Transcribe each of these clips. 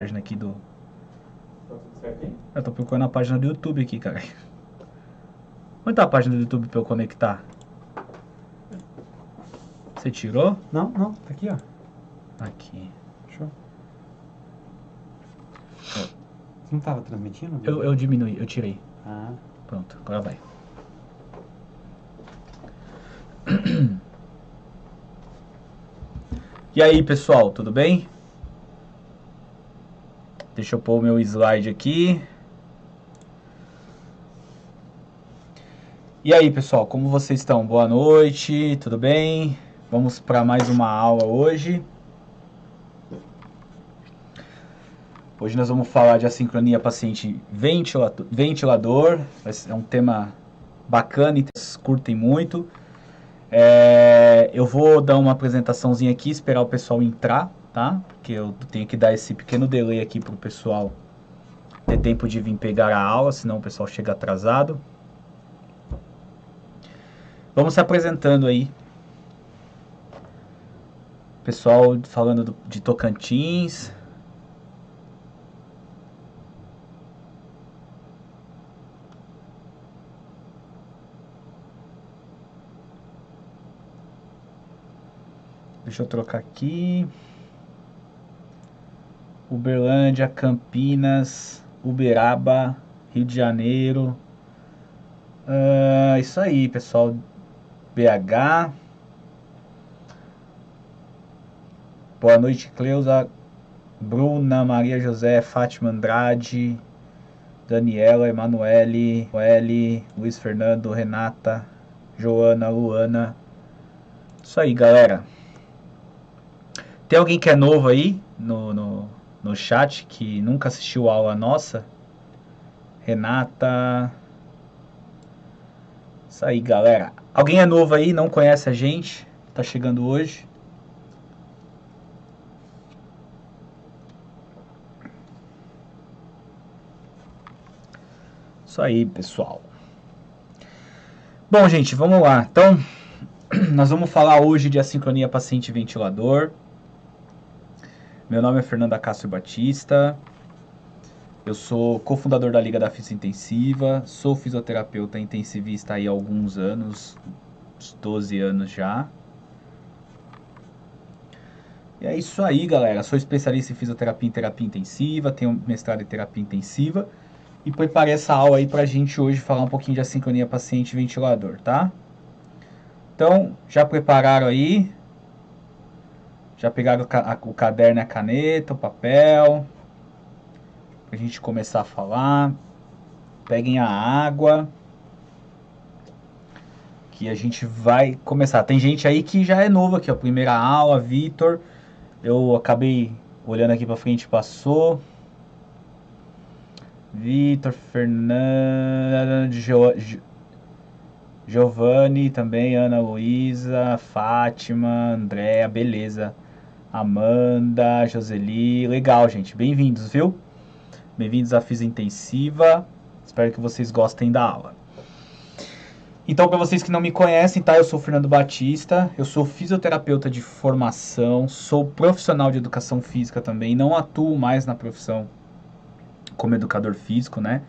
Página aqui do... Tá tudo certo aí? Eu tô procurando a página do YouTube aqui, cara. Onde tá a página do YouTube pra eu conectar? Você tirou? Não, tá aqui, ó. Aqui. Show. Você não tava transmitindo? Eu diminui, eu tirei. Ah, Pronto, agora vai. E aí, pessoal, tudo bem? Deixa eu pôr o meu slide aqui. E aí, pessoal, como vocês estão? Boa noite, tudo bem? Vamos para mais uma aula hoje. Hoje nós vamos falar de assincronia paciente ventilador. É um tema bacana e vocês curtem muito. Eu vou dar uma apresentaçãozinha aqui, esperar o pessoal entrar, tá? Porque eu tenho que dar esse pequeno delay aqui para o pessoal ter tempo de vir pegar a aula, senão o pessoal chega atrasado. Vamos se apresentando aí. Pessoal falando de Tocantins. Deixa eu trocar aqui. Uberlândia, Campinas, Uberaba, Rio de Janeiro. Isso aí, pessoal. BH. Boa noite, Cleusa, Bruna, Maria José, Fátima Andrade, Daniela, Emanuele, Noeli, Luiz Fernando, Renata, Joana, Luana. Isso aí, galera. Tem alguém que é novo aí no chat que nunca assistiu a aula nossa? Renata. Isso aí, galera. Alguém é novo aí, não conhece a gente? Tá chegando hoje? Isso aí, pessoal. Bom, gente, vamos lá. Então, nós vamos falar hoje de assincronia paciente-ventilador. Meu nome é Fernando Acácio Batista. Eu sou cofundador da Liga da Física Intensiva. Sou fisioterapeuta intensivista aí há alguns anos, uns 12 anos já. E é isso aí, galera. Sou especialista em fisioterapia e terapia intensiva. Tenho mestrado em terapia intensiva. E preparei essa aula aí pra gente hoje falar um pouquinho de assincronia paciente-ventilador, tá? Então, já prepararam aí? Já pegaram o caderno e a caneta, o papel? Pra gente começar a falar. Peguem a água. Que a gente vai começar. Tem gente aí que já é novo aqui, ó. Primeira aula, Vitor. Eu acabei olhando aqui pra frente e passou. Vitor, Fernando, Giovanni também, Ana Luísa, Fátima, Andréa, beleza. Amanda, Joseli, legal, gente. Bem-vindos, viu? Bem-vindos à Física Intensiva. Espero que vocês gostem da aula. Então, para vocês que não me conhecem, tá? Eu sou o Fernando Batista, eu sou fisioterapeuta de formação, sou profissional de educação física também, não atuo mais na profissão como educador físico, né?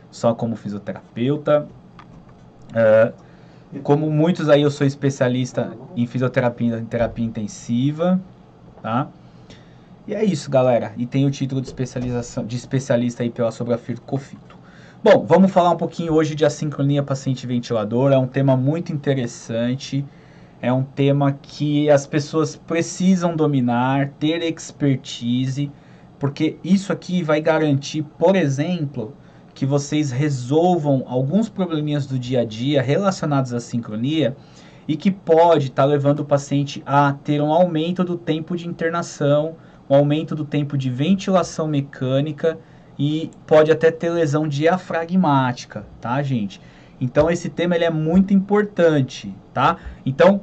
Só como fisioterapeuta. Como muitos aí, eu sou especialista em fisioterapia e terapia intensiva, tá? E é isso, galera. E tenho o título de especialista aí pela Sobrafito Cofito. Bom, vamos falar um pouquinho hoje de assincronia paciente-ventilador. É um tema muito interessante. É um tema que as pessoas precisam dominar, ter expertise, porque isso aqui vai garantir, por exemplo, que vocês resolvam alguns probleminhas do dia a dia relacionados à sincronia e que pode estar levando o paciente a ter um aumento do tempo de internação, um aumento do tempo de ventilação mecânica e pode até ter lesão diafragmática, tá, gente? Então esse tema ele é muito importante, tá? Então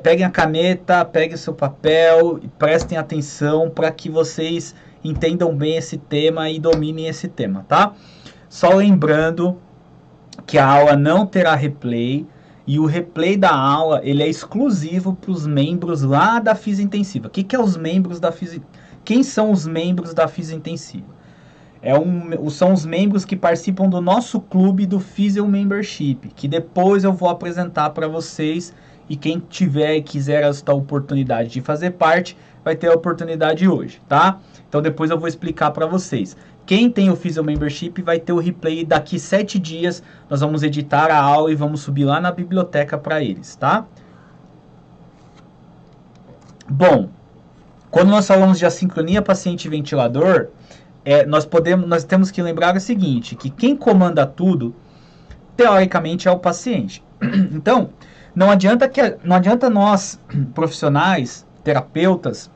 peguem a caneta, peguem o seu papel e prestem atenção para que vocês entendam bem esse tema e dominem esse tema, tá? Só lembrando que a aula não terá replay e o replay da aula ele é exclusivo para os membros lá da Física Intensiva. O que é os membros da Física? Quem são os membros da Fisiointensiva? São os membros que participam do nosso clube do Physio Membership, que depois eu vou apresentar para vocês, e quem tiver e quiser esta oportunidade de fazer parte, vai ter a oportunidade hoje, tá? Então depois eu vou explicar para vocês. Quem tem o Physio Membership vai ter o replay daqui 7 dias, nós vamos editar a aula e vamos subir lá na biblioteca para eles, tá? Bom, quando nós falamos de assincronia paciente-ventilador, nós temos que lembrar o seguinte, que quem comanda tudo, teoricamente, é o paciente. Então, não adianta nós, profissionais, terapeutas,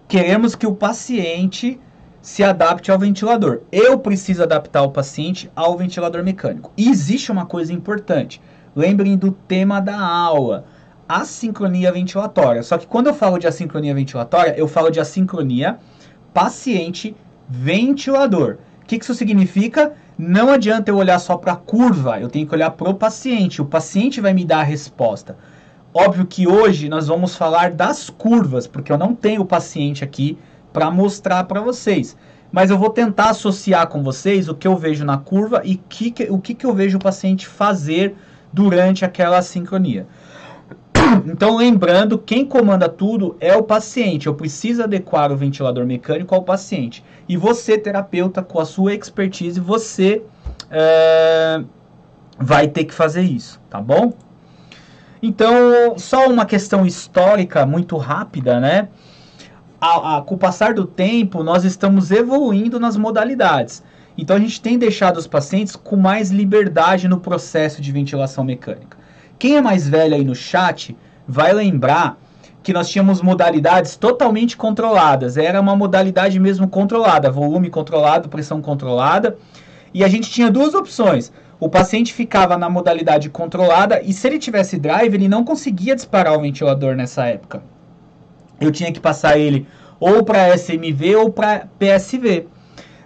queremos que o paciente se adapte ao ventilador. Eu preciso adaptar o paciente ao ventilador mecânico. E existe uma coisa importante, lembrem do tema da aula, assincronia ventilatória. Só que quando eu falo de assincronia ventilatória, eu falo de assincronia paciente-ventilador. O que isso significa? Não adianta eu olhar só para a curva, eu tenho que olhar para o paciente. O paciente vai me dar a resposta. Óbvio que hoje nós vamos falar das curvas, porque eu não tenho o paciente aqui para mostrar para vocês. Mas eu vou tentar associar com vocês o que eu vejo na curva e o que eu vejo o paciente fazer durante aquela assincronia. Então, lembrando, quem comanda tudo é o paciente. Eu preciso adequar o ventilador mecânico ao paciente. E você, terapeuta, com a sua expertise, você vai ter que fazer isso, tá bom? Então, só uma questão histórica muito rápida, né? Com o passar do tempo, nós estamos evoluindo nas modalidades. Então, a gente tem deixado os pacientes com mais liberdade no processo de ventilação mecânica. Quem é mais velho aí no chat vai lembrar que nós tínhamos modalidades totalmente controladas. Era uma modalidade mesmo controlada, volume controlado, pressão controlada. E a gente tinha duas opções. O paciente ficava na modalidade controlada e se ele tivesse drive, ele não conseguia disparar o ventilador nessa época. Eu tinha que passar ele ou para SMV ou para PSV.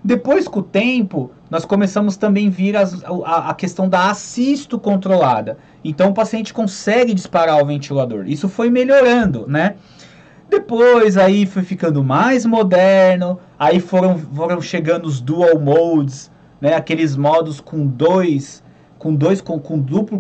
Depois, com o tempo, nós começamos também a vir a questão da assisto controlada. Então, o paciente consegue disparar o ventilador. Isso foi melhorando, né? Depois, aí foi ficando mais moderno. Aí foram chegando os dual modes, né? Aqueles modos com duplo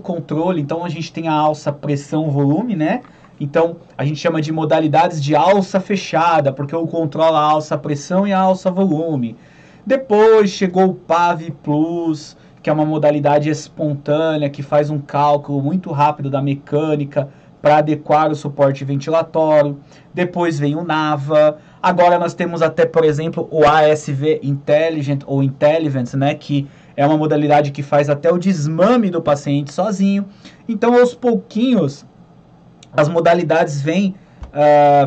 controle. Então, a gente tem a alça pressão volume, né? Então, a gente chama de modalidades de alça fechada, porque eu controlo a alça pressão e a alça volume. Depois chegou o PAV Plus, que é uma modalidade espontânea, que faz um cálculo muito rápido da mecânica para adequar o suporte ventilatório. Depois vem o NAVA. Agora nós temos até, por exemplo, o ASV Intelligent ou Intelligence, né, que é uma modalidade que faz até o desmame do paciente sozinho. Então, aos pouquinhos, as modalidades vêm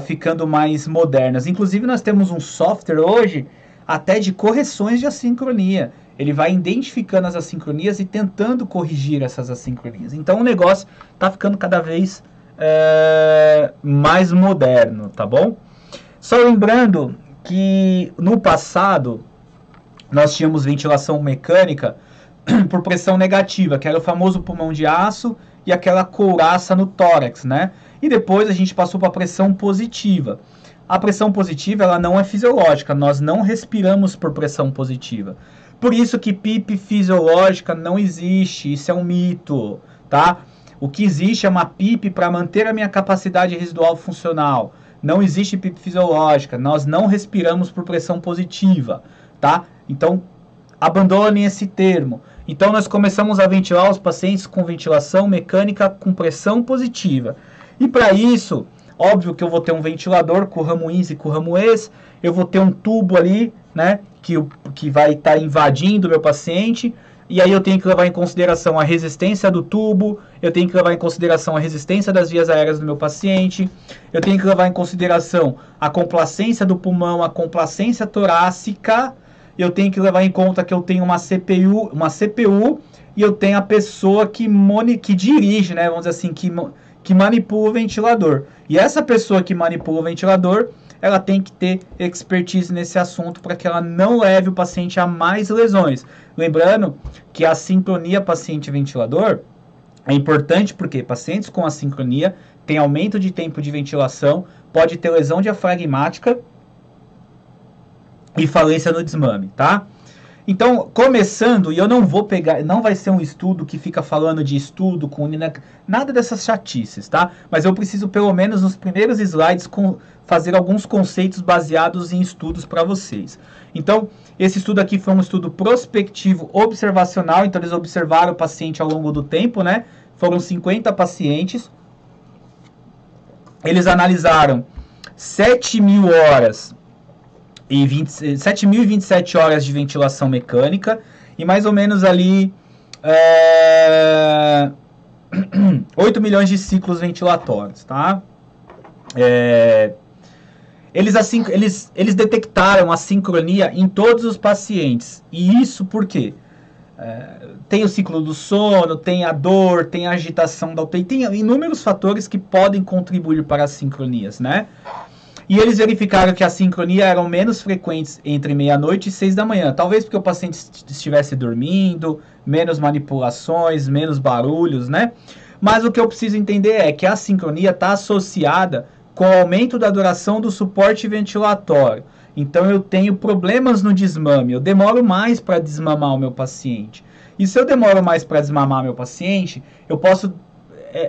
ficando mais modernas. Inclusive, nós temos um software hoje até de correções de assincronia. Ele vai identificando as assincronias e tentando corrigir essas assincronias. Então o negócio está ficando cada vez mais moderno, tá bom? Só lembrando que no passado nós tínhamos ventilação mecânica por pressão negativa, que era o famoso pulmão de aço e aquela couraça no tórax, né? E depois a gente passou para a pressão positiva. A pressão positiva, ela não é fisiológica, nós não respiramos por pressão positiva. Por isso que PIP fisiológica não existe, isso é um mito, tá? O que existe é uma PIP para manter a minha capacidade residual funcional. Não existe PIP fisiológica, nós não respiramos por pressão positiva, tá? Então, abandonem esse termo. Então, nós começamos a ventilar os pacientes com ventilação mecânica com pressão positiva. E para isso, óbvio que eu vou ter um ventilador com ramo ins e com ramo ex, eu vou ter um tubo ali, né, que vai estar invadindo o meu paciente, e aí eu tenho que levar em consideração a resistência do tubo, eu tenho que levar em consideração a resistência das vias aéreas do meu paciente, eu tenho que levar em consideração a complacência do pulmão, a complacência torácica, eu tenho que levar em conta que eu tenho uma CPU e eu tenho a pessoa que dirige, né, vamos dizer assim, que manipula o ventilador. E essa pessoa que manipula o ventilador, ela tem que ter expertise nesse assunto para que ela não leve o paciente a mais lesões. Lembrando que a sincronia paciente-ventilador é importante porque pacientes com assincronia têm aumento de tempo de ventilação, pode ter lesão diafragmática e falência no desmame, tá? Então, começando, e eu não vou pegar, não vai ser um estudo que fica falando de estudo com nada dessas chatices, tá? Mas eu preciso, pelo menos nos primeiros slides, fazer alguns conceitos baseados em estudos para vocês. Então, esse estudo aqui foi um estudo prospectivo observacional, então eles observaram o paciente ao longo do tempo, né? Foram 50 pacientes. Eles analisaram 7.000 horas e 7.027 horas de ventilação mecânica e mais ou menos ali 8 milhões de ciclos ventilatórios, tá? Eles detectaram a sincronia em todos os pacientes. E isso por quê? Tem o ciclo do sono, tem a dor, tem a agitação da UTI, tem inúmeros fatores que podem contribuir para as sincronias, né? E eles verificaram que a sincronia eram menos frequentes entre meia-noite e 6 da manhã. Talvez porque o paciente estivesse dormindo, menos manipulações, menos barulhos, né? Mas o que eu preciso entender é que a sincronia está associada com o aumento da duração do suporte ventilatório. Então eu tenho problemas no desmame, eu demoro mais para desmamar o meu paciente. E se eu demoro mais para desmamar meu paciente,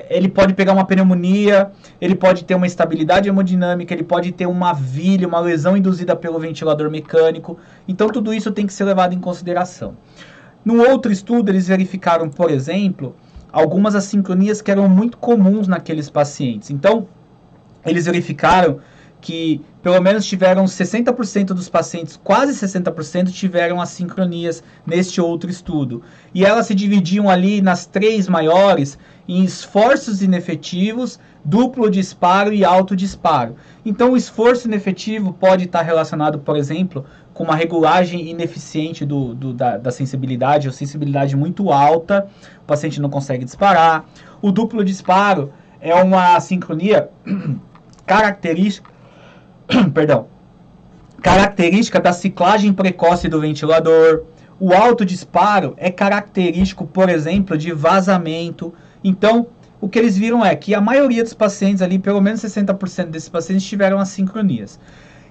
ele pode pegar uma pneumonia, ele pode ter uma instabilidade hemodinâmica, ele pode ter uma vilha, uma lesão induzida pelo ventilador mecânico. Então tudo isso tem que ser levado em consideração. No outro estudo, eles verificaram, por exemplo, algumas assincronias que eram muito comuns naqueles pacientes. Então, eles verificaram que pelo menos tiveram 60% dos pacientes, quase 60% tiveram assincronias neste outro estudo. E elas se dividiam ali nas 3 maiores em esforços inefetivos, duplo disparo e alto disparo. Então o esforço inefetivo pode estar relacionado, por exemplo, com uma regulagem ineficiente da sensibilidade, ou sensibilidade muito alta, o paciente não consegue disparar. O duplo disparo é uma assincronia característica da ciclagem precoce do ventilador. O alto disparo é característico, por exemplo, de vazamento. Então, o que eles viram é que a maioria dos pacientes ali, pelo menos 60% desses pacientes tiveram assincronias.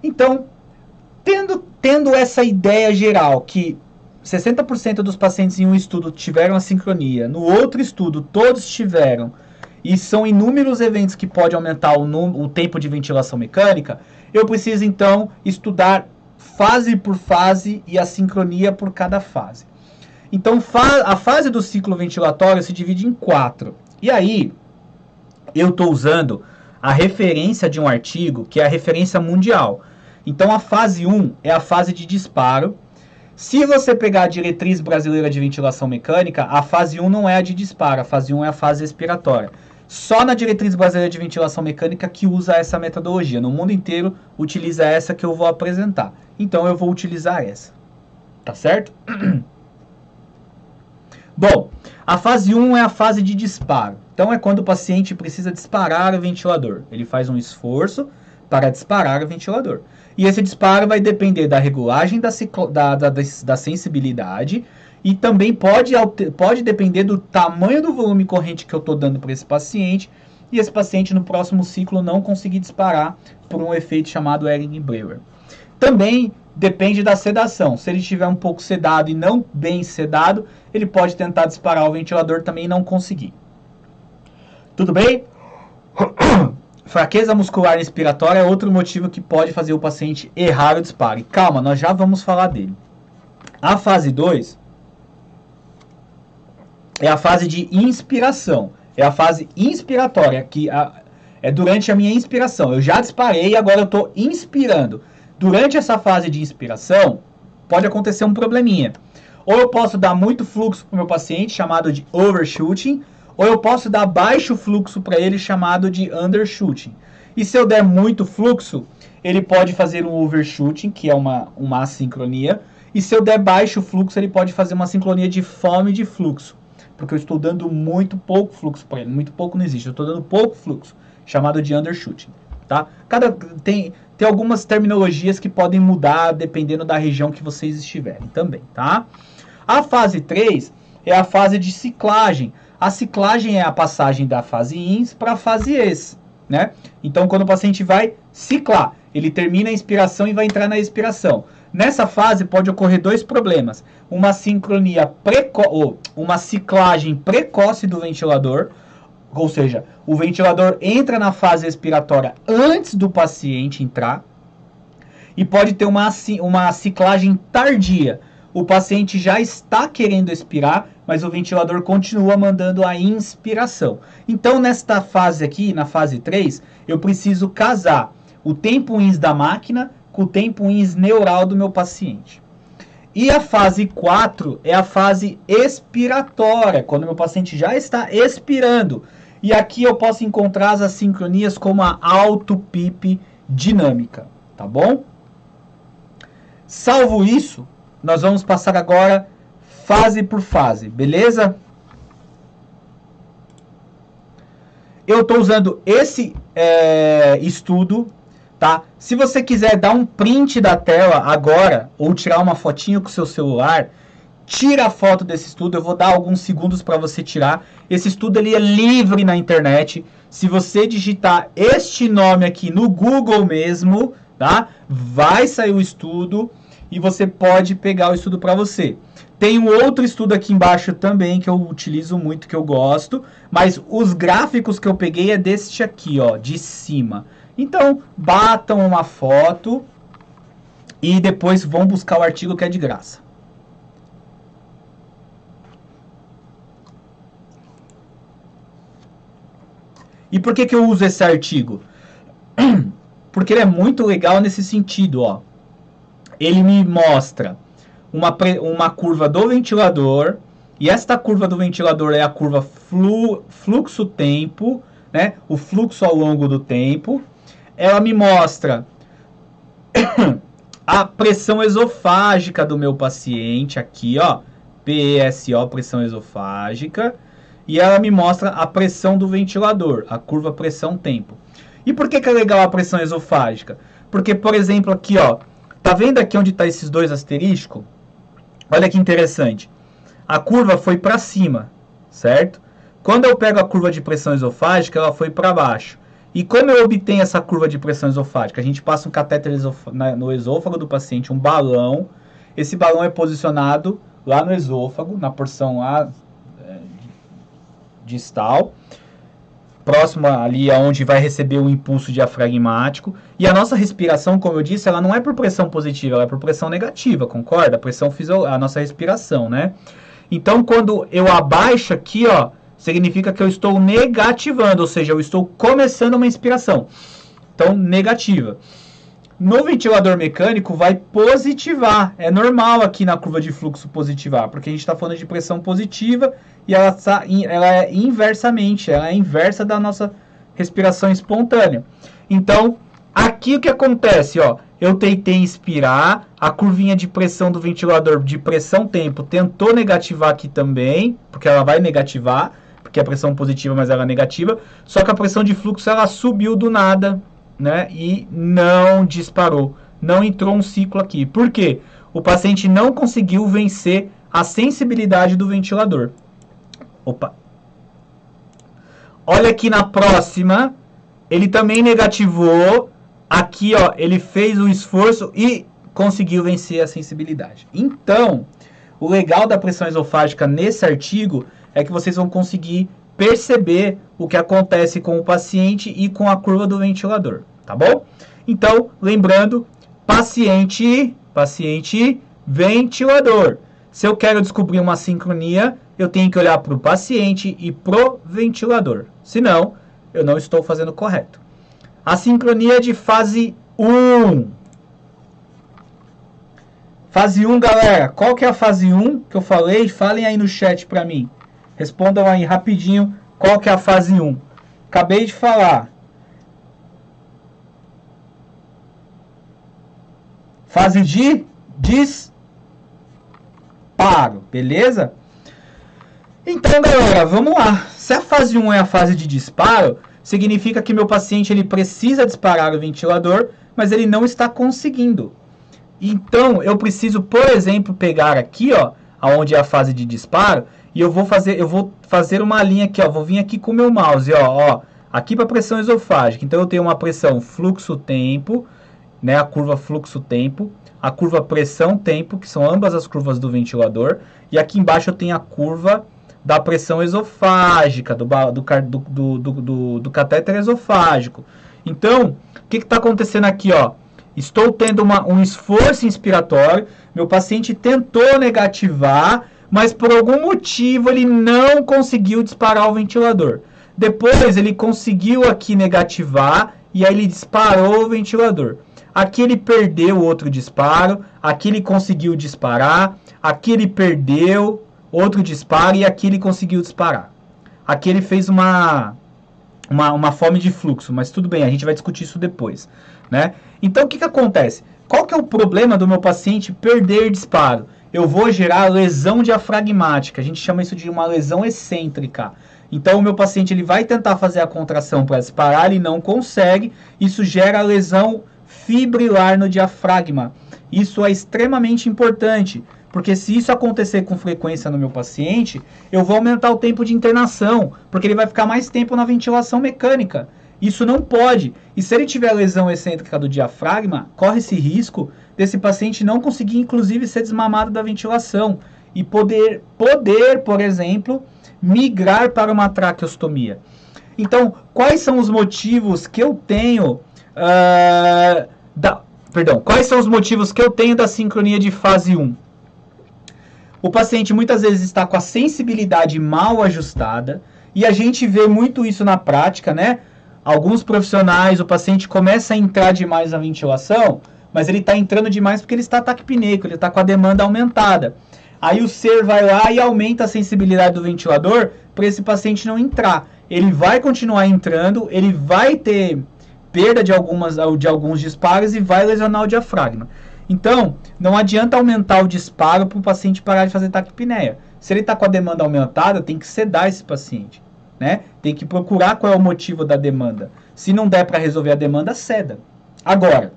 Então, tendo essa ideia geral que 60% dos pacientes em um estudo tiveram assincronia, no outro estudo todos tiveram, e são inúmeros eventos que podem aumentar o tempo de ventilação mecânica, eu preciso então estudar fase por fase e a sincronia por cada fase. Então a fase do ciclo ventilatório se divide em 4. E aí eu estou usando a referência de um artigo que é a referência mundial. Então a fase 1 é a fase de disparo. Se você pegar a diretriz brasileira de ventilação mecânica, a fase 1 não é a de disparo, a fase 1 é a fase expiratória. Só na diretriz brasileira de ventilação mecânica que usa essa metodologia. No mundo inteiro utiliza essa que eu vou apresentar. Então eu vou utilizar essa. Tá certo? Bom, a fase 1 é a fase de disparo. Então é quando o paciente precisa disparar o ventilador. Ele faz um esforço para disparar o ventilador. E esse disparo vai depender da regulagem da sensibilidade e também pode depender do tamanho do volume corrente que eu estou dando para esse paciente e esse paciente no próximo ciclo não conseguir disparar por um efeito chamado Ehring-Brewer. Também depende da sedação. Se ele estiver um pouco sedado e não bem sedado, ele pode tentar disparar o ventilador também e não conseguir. Tudo bem? Fraqueza muscular inspiratória é outro motivo que pode fazer o paciente errar o disparo. E calma, nós já vamos falar dele. A fase 2 é a fase de inspiração. É a fase inspiratória, que é durante a minha inspiração. Eu já disparei e agora eu estou inspirando. Durante essa fase de inspiração, pode acontecer um probleminha. Ou eu posso dar muito fluxo para o meu paciente, chamado de overshooting, ou eu posso dar baixo fluxo para ele, chamado de undershooting. E se eu der muito fluxo, ele pode fazer um overshooting, que é uma assincronia. E se eu der baixo fluxo, ele pode fazer uma sincronia de fome de fluxo. Porque eu estou dando muito pouco fluxo para ele. Muito pouco não existe, eu estou dando pouco fluxo, chamado de undershooting. Tá? Tem algumas terminologias que podem mudar dependendo da região que vocês estiverem também. Tá? A fase 3 é a fase de ciclagem. A ciclagem é a passagem da fase ins para a fase ex. Né? Então, quando o paciente vai ciclar, ele termina a inspiração e vai entrar na expiração. Nessa fase pode ocorrer dois problemas. Uma uma ciclagem precoce do ventilador, ou seja, o ventilador entra na fase expiratória antes do paciente entrar, e pode ter uma ciclagem tardia. O paciente já está querendo expirar, mas o ventilador continua mandando a inspiração. Então, nesta fase aqui, na fase 3, eu preciso casar o tempo ins da máquina com o tempo ins neural do meu paciente. E a fase 4 é a fase expiratória, quando meu paciente já está expirando. E aqui eu posso encontrar as assincronias como a auto-PIP dinâmica, tá bom? Salvo isso, nós vamos passar agora fase por fase, beleza? Eu estou usando esse estudo, tá? Se você quiser dar um print da tela agora, ou tirar uma fotinho com o seu celular, tira a foto desse estudo, eu vou dar alguns segundos para você tirar. Esse estudo ele é livre na internet. Se você digitar este nome aqui no Google mesmo, tá? Vai sair o estudo e você pode pegar o estudo para você. Tem um outro estudo aqui embaixo também que eu utilizo muito, que eu gosto, mas os gráficos que eu peguei é deste aqui, ó, de cima. Então, batam uma foto e depois vão buscar o artigo que é de graça. E por que eu uso esse artigo? Porque ele é muito legal nesse sentido, ó. Ele me mostra uma curva do ventilador, e esta curva do ventilador é a curva fluxo-tempo, né? O fluxo ao longo do tempo. Ela me mostra a pressão esofágica do meu paciente, aqui, ó, PESO, pressão esofágica, e ela me mostra a pressão do ventilador, a curva pressão-tempo. E por que é legal a pressão esofágica? Porque, por exemplo, aqui, ó, tá vendo aqui onde está esses dois asteriscos? Olha que interessante. A curva foi para cima, certo? Quando eu pego a curva de pressão esofágica, ela foi para baixo. E como eu obtenho essa curva de pressão esofágica? A gente passa um catéter no esôfago do paciente, um balão. Esse balão é posicionado lá no esôfago, na porção lá distal, próxima ali aonde vai receber o impulso diafragmático. E a nossa respiração, como eu disse, ela não é por pressão positiva, ela é por pressão negativa, concorda? A nossa respiração, né? Então, quando eu abaixo aqui, ó, significa que eu estou negativando, ou seja, eu estou começando uma inspiração. Então, negativa. No ventilador mecânico vai positivar. É normal aqui na curva de fluxo positivar, porque a gente está falando de pressão positiva e ela é inversamente, ela é inversa da nossa respiração espontânea. Então, aqui o que acontece, ó, eu tentei inspirar, a curvinha de pressão do ventilador de pressão-tempo tentou negativar aqui também, porque ela vai negativar, porque é pressão positiva, mas ela é negativa, só que a pressão de fluxo ela subiu do nada, né, e não disparou, não entrou um ciclo aqui. Por quê? O paciente não conseguiu vencer a sensibilidade do ventilador. Opa. Olha aqui na próxima, ele também negativou. Aqui, ó, ele fez o esforço e conseguiu vencer a sensibilidade. Então, o legal da pressão esofágica nesse artigo é que vocês vão conseguir perceber o que acontece com o paciente e com a curva do ventilador, tá bom? Então, lembrando, paciente, ventilador. Se eu quero descobrir uma sincronia, eu tenho que olhar para o paciente e pro ventilador. Senão, eu não estou fazendo correto. A sincronia de fase 1. Fase 1, galera. Qual que é a fase 1 que eu falei? Falem aí no chat para mim. Respondam aí rapidinho qual que é a fase 1. Acabei de falar. Fase de disparo, beleza? Então, galera, vamos lá. Se a fase 1 é a fase de disparo, significa que meu paciente ele precisa disparar o ventilador, mas ele não está conseguindo. Então, eu preciso, por exemplo, pegar aqui, ó, aonde é a fase de disparo, e eu vou fazer uma linha aqui, ó, vou vir aqui com o meu mouse, ó, aqui para pressão esofágica. Então, eu tenho uma pressão fluxo-tempo, né, a curva fluxo-tempo. a curva pressão-tempo, que são ambas as curvas do ventilador, e aqui embaixo eu tenho a curva da pressão esofágica, do catéter esofágico. Então, o que está acontecendo aqui, ó? Estou tendo um esforço inspiratório, meu paciente tentou negativar, mas por algum motivo ele não conseguiu disparar o ventilador. Depois ele conseguiu aqui negativar e aí ele disparou o ventilador. Aqui ele perdeu outro disparo, aqui ele conseguiu disparar, aqui ele perdeu outro disparo e aqui ele conseguiu disparar. Aqui ele fez uma fome de fluxo, mas tudo bem, a gente vai discutir isso depois, né? Então o que acontece? Qual que é o problema do meu paciente perder disparo? Eu vou gerar lesão diafragmática, a gente chama isso de uma lesão excêntrica. Então o meu paciente ele vai tentar fazer a contração para disparar, ele não consegue, isso gera lesão fibrilar no diafragma. Isso é extremamente importante, porque se isso acontecer com frequência no meu paciente, eu vou aumentar o tempo de internação, porque ele vai ficar mais tempo na ventilação mecânica. Isso não pode. E se ele tiver lesão excêntrica do diafragma, corre esse risco desse paciente não conseguir, inclusive, ser desmamado da ventilação e poder, por exemplo, migrar para uma traqueostomia. Então, quais são os motivos que eu tenho quais são os motivos que eu tenho da sincronia de fase 1? O paciente muitas vezes está com a sensibilidade mal ajustada, e a gente vê muito isso na prática, né? Alguns profissionais, o paciente começa a entrar demais na ventilação, mas ele está entrando demais porque ele está taquipneico, ele está com a demanda aumentada. Aí o SER vai lá e aumenta a sensibilidade do ventilador para esse paciente não entrar. Ele vai continuar entrando, ele vai ter perda de alguns disparos e vai lesionar o diafragma. Então, não adianta aumentar o disparo para o paciente parar de fazer taquipneia. Se ele está com a demanda aumentada, tem que sedar esse paciente, né? Tem que procurar qual é o motivo da demanda. Se não der para resolver a demanda, ceda. Agora,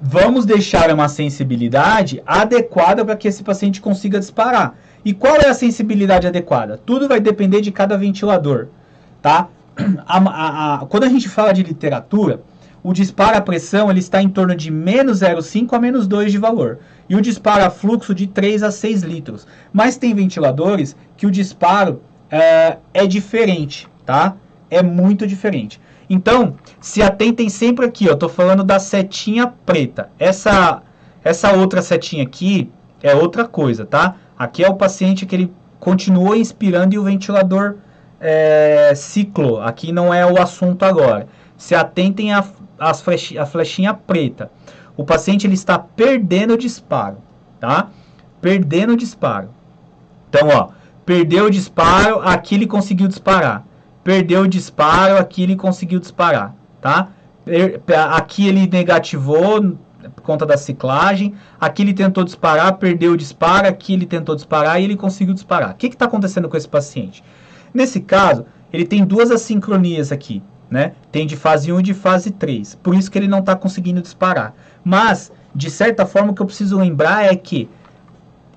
vamos deixar uma sensibilidade adequada para que esse paciente consiga disparar. E qual é a sensibilidade adequada? Tudo vai depender de cada ventilador, tá? Quando a gente fala de literatura, o disparo à pressão ele está em torno de menos 0,5 a menos 2 de valor. E o disparo a fluxo de 3 a 6 litros. Mas tem ventiladores que o disparo é diferente, tá? É muito diferente. Então, se atentem sempre aqui, ó. Tô falando da setinha preta. Essa outra setinha aqui é outra coisa, tá? Aqui é o paciente que ele continuou inspirando e o ventilador ciclo. Aqui não é o assunto agora. Se atentem a flechinha preta. O paciente ele está perdendo o disparo, tá? Perdendo o disparo. Então, ó, perdeu o disparo, aqui ele conseguiu disparar. Perdeu o disparo, aqui ele conseguiu disparar, tá? Aqui ele negativou por conta da ciclagem. Aqui ele tentou disparar, perdeu o disparo. Aqui ele tentou disparar e ele conseguiu disparar. O que está acontecendo com esse paciente? Nesse caso, ele tem duas assincronias aqui, né? Tem de fase 1 e de fase 3. Por isso que ele não está conseguindo disparar. Mas, de certa forma, o que eu preciso lembrar é que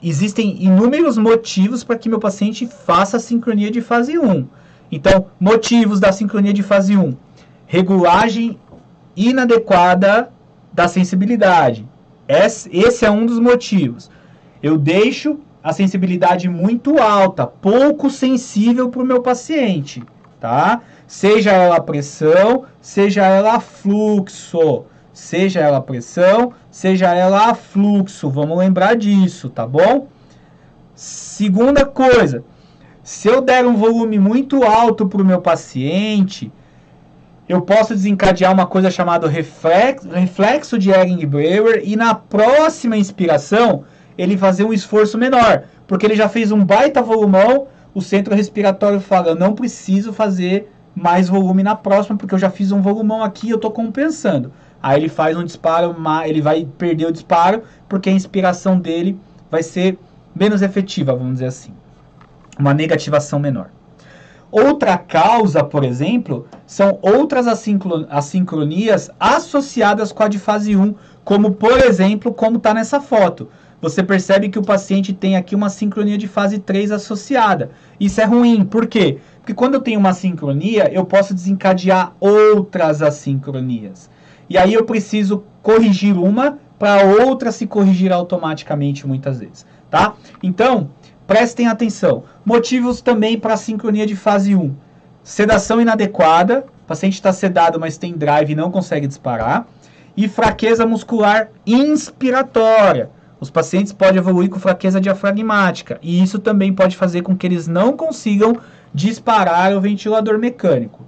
existem inúmeros motivos para que meu paciente faça a sincronia de fase 1. Então, motivos da sincronia de fase 1. Regulagem inadequada da sensibilidade. Esse é um dos motivos. Eu deixo a sensibilidade muito alta, pouco sensível para o meu paciente, tá? Seja ela a pressão, seja ela a fluxo. Seja ela a pressão, seja ela a fluxo. Vamos lembrar disso, tá bom? Segunda coisa, se eu der um volume muito alto para o meu paciente, eu posso desencadear uma coisa chamada reflexo de Ehring-Brewer e na próxima inspiração ele fazer um esforço menor, porque ele já fez um baita volumão, o centro respiratório fala, eu não preciso fazer mais volume na próxima, porque eu já fiz um volumão aqui e eu estou compensando. Aí ele faz um disparo, ele vai perder o disparo, porque a inspiração dele vai ser menos efetiva, vamos dizer assim. Uma negativação menor. Outra causa, por exemplo, são outras assincronias associadas com a de fase 1, como, por exemplo, como está nessa foto. Você percebe que o paciente tem aqui uma sincronia de fase 3 associada. Isso é ruim, por quê? Porque quando eu tenho uma sincronia, eu posso desencadear outras assincronias. E aí eu preciso corrigir uma para outra se corrigir automaticamente muitas vezes, tá? Então, prestem atenção. Motivos também para a sincronia de fase 1. Sedação inadequada, o paciente está sedado, mas tem drive e não consegue disparar. E fraqueza muscular inspiratória. Os pacientes podem evoluir com fraqueza diafragmática. E isso também pode fazer com que eles não consigam disparar o ventilador mecânico.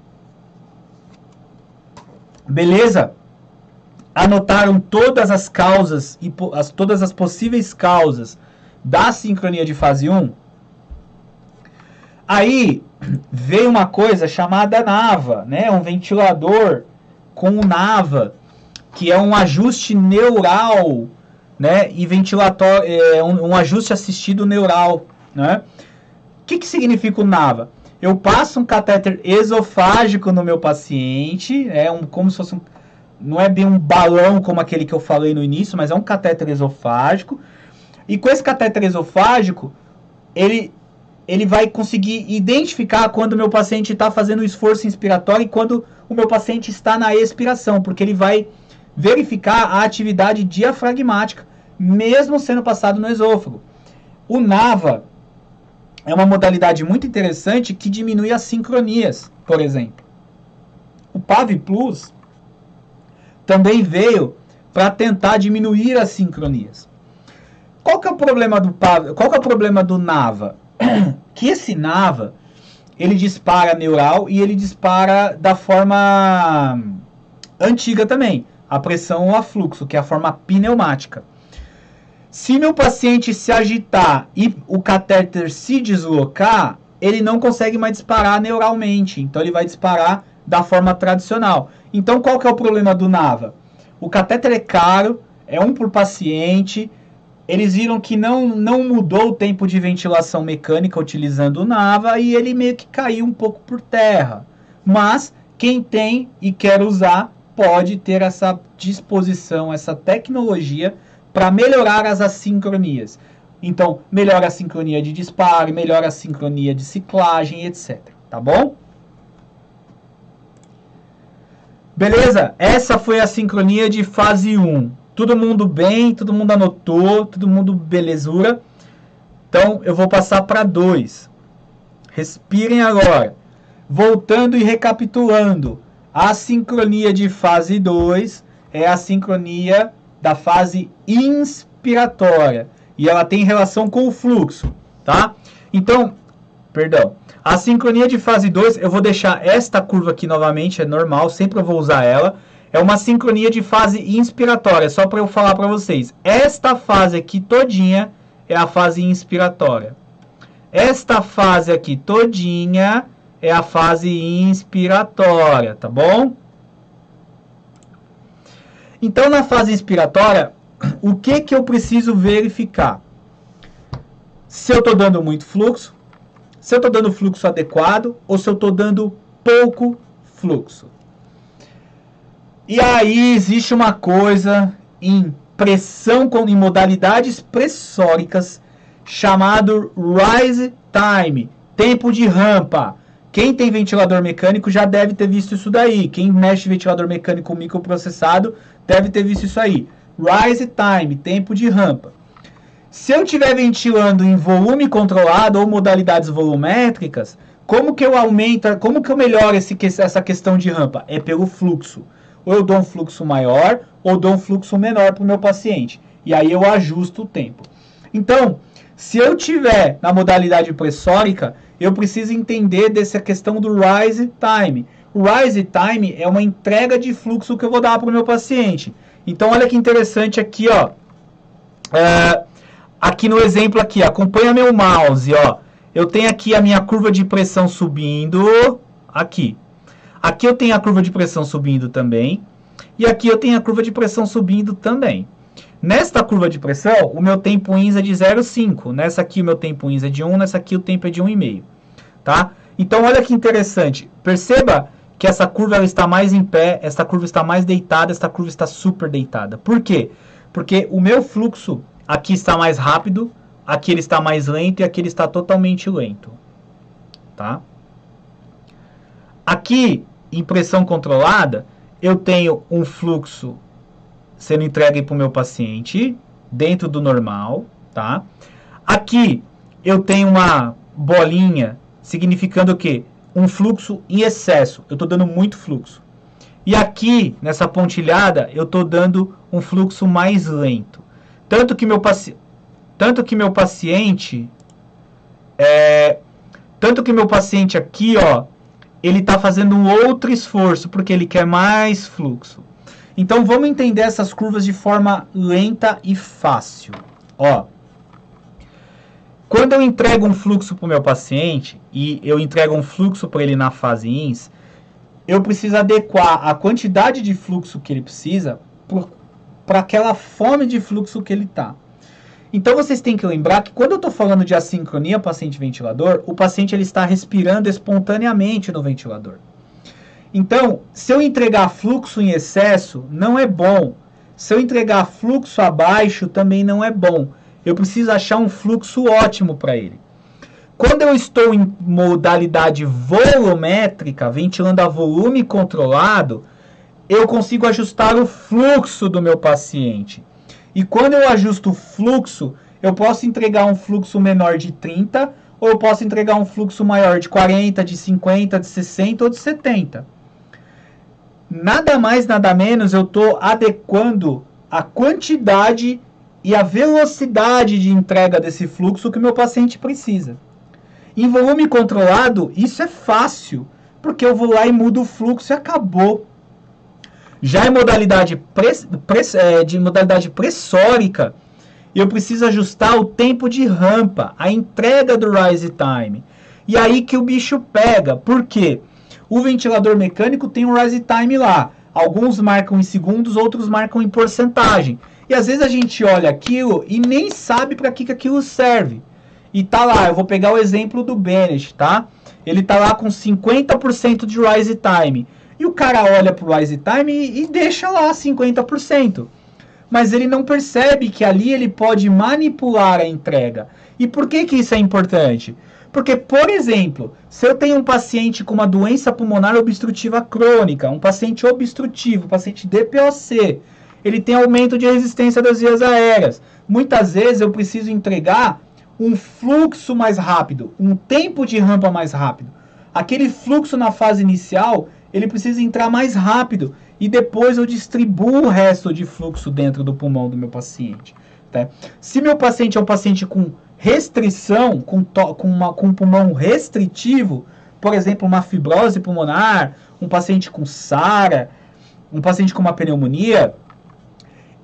Beleza? Anotaram todas as causas e todas as possíveis causas da sincronia de fase 1? Aí veio uma coisa chamada NAVA, né? Um ventilador com NAVA, que é um ajuste neural, né? E ventilatório, um ajuste assistido neural, né? O que significa o NAVA? Eu passo um catéter esofágico no meu paciente, como se fosse não é bem um balão como aquele que eu falei no início, mas é um catéter esofágico. E com esse catéter esofágico, ele vai conseguir identificar quando o meu paciente está fazendo o esforço inspiratório e quando o meu paciente está na expiração, porque ele vai verificar a atividade diafragmática, mesmo sendo passado no esôfago. O NAVA é uma modalidade muito interessante que diminui as sincronias, por exemplo. O PAV Plus também veio para tentar diminuir as sincronias. Qual que é o problema do PAV? Qual que é o problema do NAVA? Que esse NAVA, ele dispara neural e ele dispara da forma antiga também, a pressão ou a fluxo, que é a forma pneumática. Se meu paciente se agitar e o catéter se deslocar, ele não consegue mais disparar neuralmente, então ele vai disparar da forma tradicional. Então qual que é o problema do NAVA? O catéter é caro, é um por paciente. Eles viram que não mudou o tempo de ventilação mecânica utilizando o NAVA e ele meio que caiu um pouco por terra. Mas quem tem e quer usar pode ter essa disposição, essa tecnologia para melhorar as assincronias. Então, melhora a sincronia de disparo, melhora a sincronia de ciclagem, etc. Tá bom? Beleza? Essa foi a sincronia de fase 1. Todo mundo bem? Todo mundo anotou? Todo mundo belezura? Então, eu vou passar para 2. Respirem agora. Voltando e recapitulando. A sincronia de fase 2 é a sincronia da fase inspiratória. E ela tem relação com o fluxo, tá? Então, perdão. A sincronia de fase 2, eu vou deixar esta curva aqui novamente, é normal, sempre eu vou usar ela. É uma sincronia de fase inspiratória, só para eu falar para vocês. Esta fase aqui todinha é a fase inspiratória. Esta fase aqui todinha é a fase inspiratória, tá bom? Então, na fase inspiratória, o que eu preciso verificar? Se eu estou dando muito fluxo, se eu estou dando fluxo adequado ou se eu estou dando pouco fluxo. E aí existe uma coisa em pressão, em modalidades pressóricas, chamado rise time, tempo de rampa. Quem tem ventilador mecânico já deve ter visto isso daí. Quem mexe ventilador mecânico microprocessado deve ter visto isso aí. Rise time, tempo de rampa. Se eu estiver ventilando em volume controlado ou modalidades volumétricas, como que eu aumento, como que eu melhoro essa questão de rampa? É pelo fluxo. Ou eu dou um fluxo maior ou dou um fluxo menor para o meu paciente. E aí eu ajusto o tempo. Então, se eu tiver na modalidade pressórica, eu preciso entender dessa questão do rise time. O rise time é uma entrega de fluxo que eu vou dar para o meu paciente. Então, olha que interessante aqui, ó. Aqui no exemplo aqui, acompanha meu mouse, ó. Eu tenho aqui a minha curva de pressão subindo, aqui. Aqui eu tenho a curva de pressão subindo também. E aqui eu tenho a curva de pressão subindo também. Nesta curva de pressão, o meu tempo INS é de 0,5. Nessa aqui o meu tempo INS é de 1, nessa aqui o tempo é de 1,5. Tá? Então, olha que interessante. Perceba que essa curva ela está mais em pé, essa curva está mais deitada, essa curva está super deitada. Por quê? Porque o meu fluxo aqui está mais rápido, aqui ele está mais lento e aqui ele está totalmente lento. Tá? Aqui, em pressão controlada, eu tenho um fluxo sendo entregue para o meu paciente, dentro do normal, tá? Aqui eu tenho uma bolinha, significando o quê? Um fluxo em excesso. Eu estou dando muito fluxo. E aqui, nessa pontilhada, eu estou dando um fluxo mais lento. Tanto que meu paciente aqui, ó, ele está fazendo um outro esforço, porque ele quer mais fluxo. Então, vamos entender essas curvas de forma lenta e fácil. Ó, quando eu entrego um fluxo para o meu paciente, e eu entrego um fluxo para ele na fase INS, eu preciso adequar a quantidade de fluxo que ele precisa para aquela fome de fluxo que ele está. Então, vocês têm que lembrar que quando eu estou falando de assincronia paciente-ventilador, o paciente ele está respirando espontaneamente no ventilador. Então, se eu entregar fluxo em excesso, não é bom. Se eu entregar fluxo abaixo, também não é bom. Eu preciso achar um fluxo ótimo para ele. Quando eu estou em modalidade volumétrica, ventilando a volume controlado, eu consigo ajustar o fluxo do meu paciente. E quando eu ajusto o fluxo, eu posso entregar um fluxo menor de 30, ou eu posso entregar um fluxo maior de 40, de 50, de 60 ou de 70. Nada mais, nada menos, eu estou adequando a quantidade e a velocidade de entrega desse fluxo que o meu paciente precisa. Em volume controlado, isso é fácil, porque eu vou lá e mudo o fluxo e acabou. Já em modalidade pressórica, eu preciso ajustar o tempo de rampa, a entrega do rise time. E aí que o bicho pega. Por quê? O ventilador mecânico tem um rise time lá. Alguns marcam em segundos, outros marcam em porcentagem. E às vezes a gente olha aquilo e nem sabe para que aquilo serve. E tá lá, eu vou pegar o exemplo do Bennett, tá? Ele tá lá com 50% de rise time. E o cara olha pro rise time e deixa lá 50%. Mas ele não percebe que ali ele pode manipular a entrega. E por que isso é importante? Porque, por exemplo, se eu tenho um paciente com uma doença pulmonar obstrutiva crônica, um paciente obstrutivo, um paciente DPOC, ele tem aumento de resistência das vias aéreas. Muitas vezes eu preciso entregar um fluxo mais rápido, um tempo de rampa mais rápido. Aquele fluxo na fase inicial, ele precisa entrar mais rápido e depois eu distribuo o resto de fluxo dentro do pulmão do meu paciente. Tá? Se meu paciente é um paciente com restrição, com um pulmão restritivo, por exemplo, uma fibrose pulmonar, um paciente com SARA, um paciente com uma pneumonia,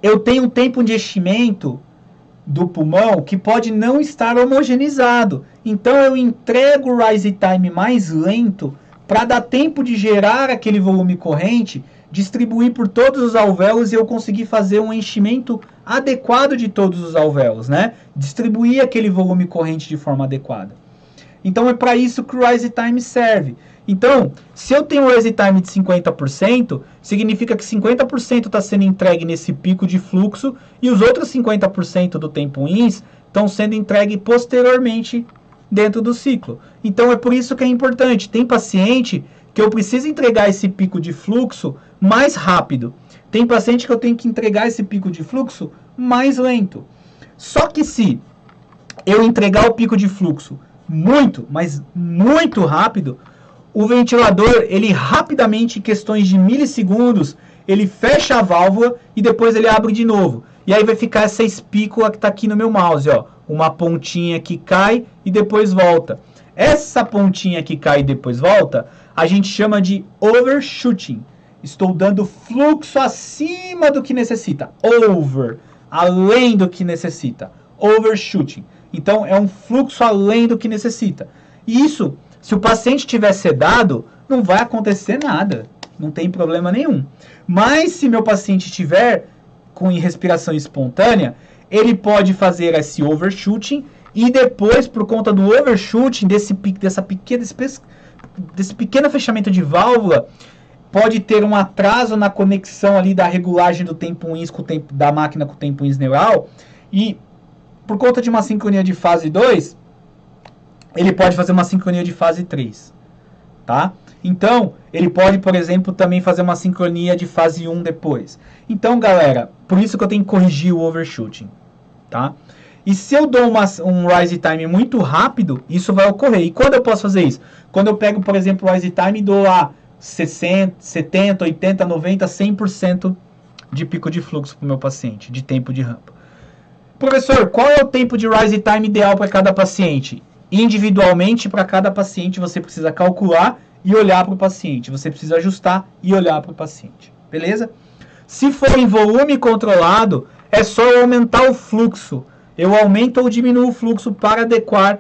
eu tenho um tempo de enchimento do pulmão que pode não estar homogeneizado. Então eu entrego o rise time mais lento para dar tempo de gerar aquele volume corrente, distribuir por todos os alvéolos e eu conseguir fazer um enchimento adequado de todos os alvéolos, né? Distribuir aquele volume corrente de forma adequada. Então é para isso que o rise time serve. Então, se eu tenho um rise time de 50%, significa que 50% está sendo entregue nesse pico de fluxo e os outros 50% do tempo INS estão sendo entregue posteriormente dentro do ciclo. Então é por isso que é importante. Tem paciente que eu preciso entregar esse pico de fluxo mais rápido. Tem paciente que eu tenho que entregar esse pico de fluxo mais lento. Só que se eu entregar o pico de fluxo muito, mas muito rápido, o ventilador, ele rapidamente, em questões de milissegundos, ele fecha a válvula e depois ele abre de novo. E aí vai ficar essa espícula que está aqui no meu mouse, ó. Uma pontinha que cai e depois volta. Essa pontinha que cai e depois volta, a gente chama de overshooting. Estou dando fluxo acima do que necessita. Over, além do que necessita. Overshooting. Então, é um fluxo além do que necessita. E isso, se o paciente estiver sedado, não vai acontecer nada. Não tem problema nenhum. Mas se meu paciente estiver com respiração espontânea, ele pode fazer esse overshooting e depois, por conta do overshooting, desse pequeno fechamento de válvula, pode ter um atraso na conexão ali da regulagem do tempo INS com o tempo da máquina com o tempo INS neural e por conta de uma sincronia de fase 2, ele pode fazer uma sincronia de fase 3, tá? Então, ele pode, por exemplo, também fazer uma sincronia de fase 1 depois. Então, galera, por isso que eu tenho que corrigir o overshooting, tá? E se eu dou um rise time muito rápido, isso vai ocorrer. E quando eu posso fazer isso? Quando eu pego, por exemplo, o rise time e dou lá 60, 70, 80, 90, 100% de pico de fluxo para o meu paciente, de tempo de rampa. Professor, qual é o tempo de rise time ideal para cada paciente? Individualmente, para cada paciente, você precisa calcular e olhar para o paciente. Você precisa ajustar e olhar para o paciente. Beleza? Se for em volume controlado, é só eu aumentar o fluxo. Eu aumento ou diminuo o fluxo para adequar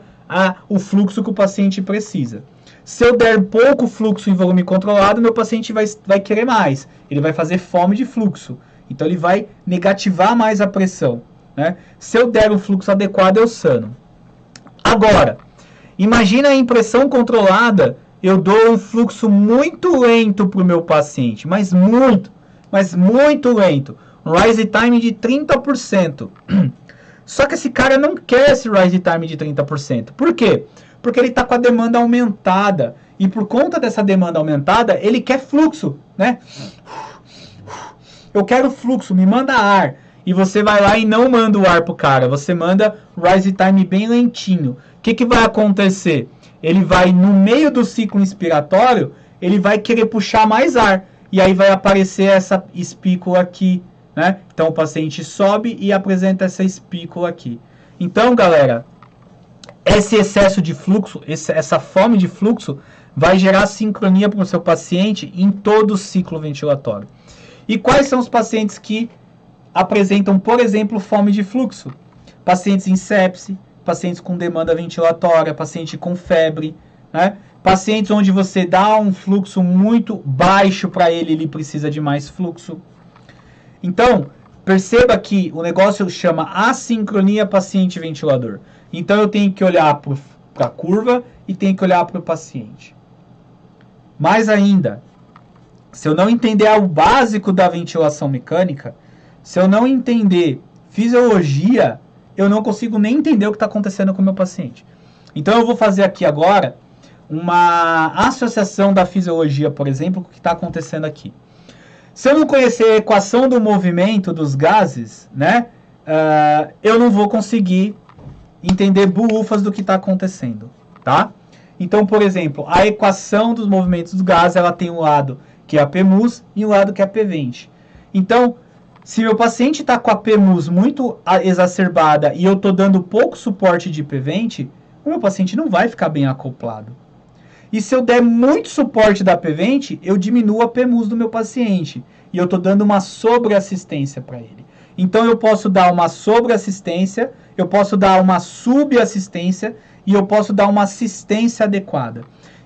o fluxo que o paciente precisa. Se eu der pouco fluxo em volume controlado, meu paciente vai querer mais. Ele vai fazer fome de fluxo. Então, ele vai negativar mais a pressão, né? Se eu der um fluxo adequado, eu sano. Agora, imagina a impressão controlada, eu dou um fluxo muito lento para o meu paciente, mas muito lento. Um rise time de 30%. Só que esse cara não quer esse rise time de 30%. Por quê? Porque ele está com a demanda aumentada. E por conta dessa demanda aumentada, ele quer fluxo, né? Eu quero fluxo, me manda ar. E você vai lá e não manda o ar pro cara. Você manda rise time bem lentinho. O que vai acontecer? Ele vai, no meio do ciclo inspiratório, ele vai querer puxar mais ar. E aí vai aparecer essa espícula aqui, né? Então o paciente sobe e apresenta essa espícula aqui. Então, galera, esse excesso de fluxo, essa fome de fluxo, vai gerar sincronia para o seu paciente em todo o ciclo ventilatório. E quais são os pacientes que apresentam, por exemplo, fome de fluxo? Pacientes em sepse, pacientes com demanda ventilatória, paciente com febre, né? Pacientes onde você dá um fluxo muito baixo para ele, ele precisa de mais fluxo. Então, perceba que o negócio chama assincronia paciente-ventilador. Então, eu tenho que olhar para a curva e tenho que olhar para o paciente. Mais ainda, se eu não entender o básico da ventilação mecânica, se eu não entender fisiologia, eu não consigo nem entender o que está acontecendo com o meu paciente. Então, eu vou fazer aqui agora uma associação da fisiologia, por exemplo, com o que está acontecendo aqui. Se eu não conhecer a equação do movimento dos gases, né, eu não vou conseguir entender bulufas do que está acontecendo, tá? Então, por exemplo, a equação dos movimentos dos gases, ela tem um lado que é a PMUS e um lado que é a P20. Então, se meu paciente está com a PMUS muito exacerbada e eu estou dando pouco suporte de P20, o meu paciente não vai ficar bem acoplado. E se eu der muito suporte da P20, eu diminuo a PMUS do meu paciente. E eu estou dando uma sobreassistência para ele. Então, eu posso dar uma sobreassistência, eu posso dar uma subassistência e eu posso dar uma assistência adequada.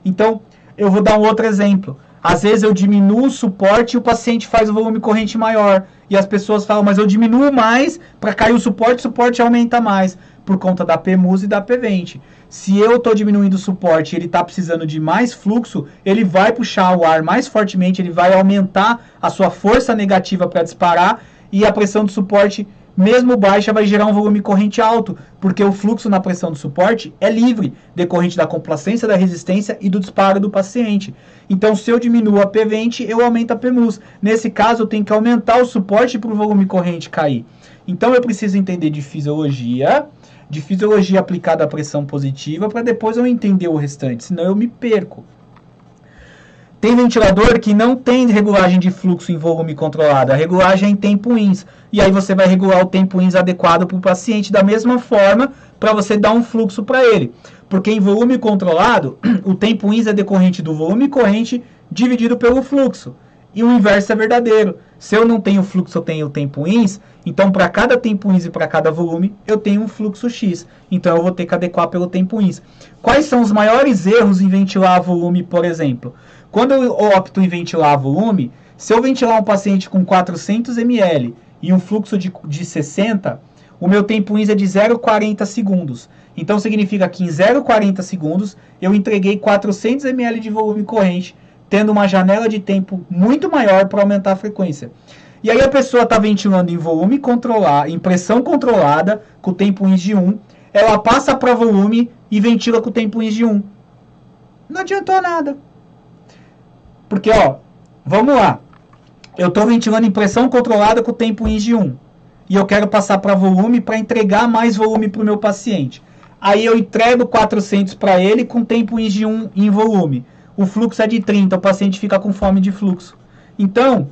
Então, eu vou dar um outro exemplo. Às vezes, eu diminuo o suporte e o paciente faz o volume corrente maior. E as pessoas falam, mas eu diminuo mais para cair o suporte aumenta mais. Por conta da PMUS e da P20. Se eu estou diminuindo o suporte e ele está precisando de mais fluxo, ele vai puxar o ar mais fortemente, ele vai aumentar a sua força negativa para disparar e a pressão do suporte, mesmo baixa, vai gerar um volume corrente alto, porque o fluxo na pressão do suporte é livre, decorrente da complacência, da resistência e do disparo do paciente. Então, se eu diminuo a P20, eu aumento a PMUS. Nesse caso, eu tenho que aumentar o suporte para o volume corrente cair. Então, eu preciso entender de fisiologia aplicada à pressão positiva, para depois eu entender o restante, senão eu me perco. Tem ventilador que não tem regulagem de fluxo em volume controlado, a regulagem é em tempo ins, e aí você vai regular o tempo ins adequado para o paciente da mesma forma, para você dar um fluxo para ele. Porque em volume controlado, o tempo ins é decorrente do volume corrente dividido pelo fluxo. E o inverso é verdadeiro. Se eu não tenho fluxo, eu tenho tempo ins. Então, para cada tempo ins e para cada volume, eu tenho um fluxo X. Então, eu vou ter que adequar pelo tempo ins. Quais são os maiores erros em ventilar volume, por exemplo? Quando eu opto em ventilar volume, se eu ventilar um paciente com 400 ml e um fluxo de 60, o meu tempo ins é de 0,40 segundos. Então, significa que em 0,40 segundos, eu entreguei 400 ml de volume corrente, tendo uma janela de tempo muito maior para aumentar a frequência. E aí a pessoa está ventilando em volume controlado, em pressão controlada, com o tempo ins de 1, ela passa para volume e ventila com o tempo ins de 1. Não adiantou nada. Porque, ó, vamos lá. Eu estou ventilando em pressão controlada com o tempo INS de 1. E eu quero passar para volume para entregar mais volume para o meu paciente. Aí eu entrego 400 para ele com tempo INS de 1 em volume. O fluxo é de 30, o paciente fica com fome de fluxo. Então,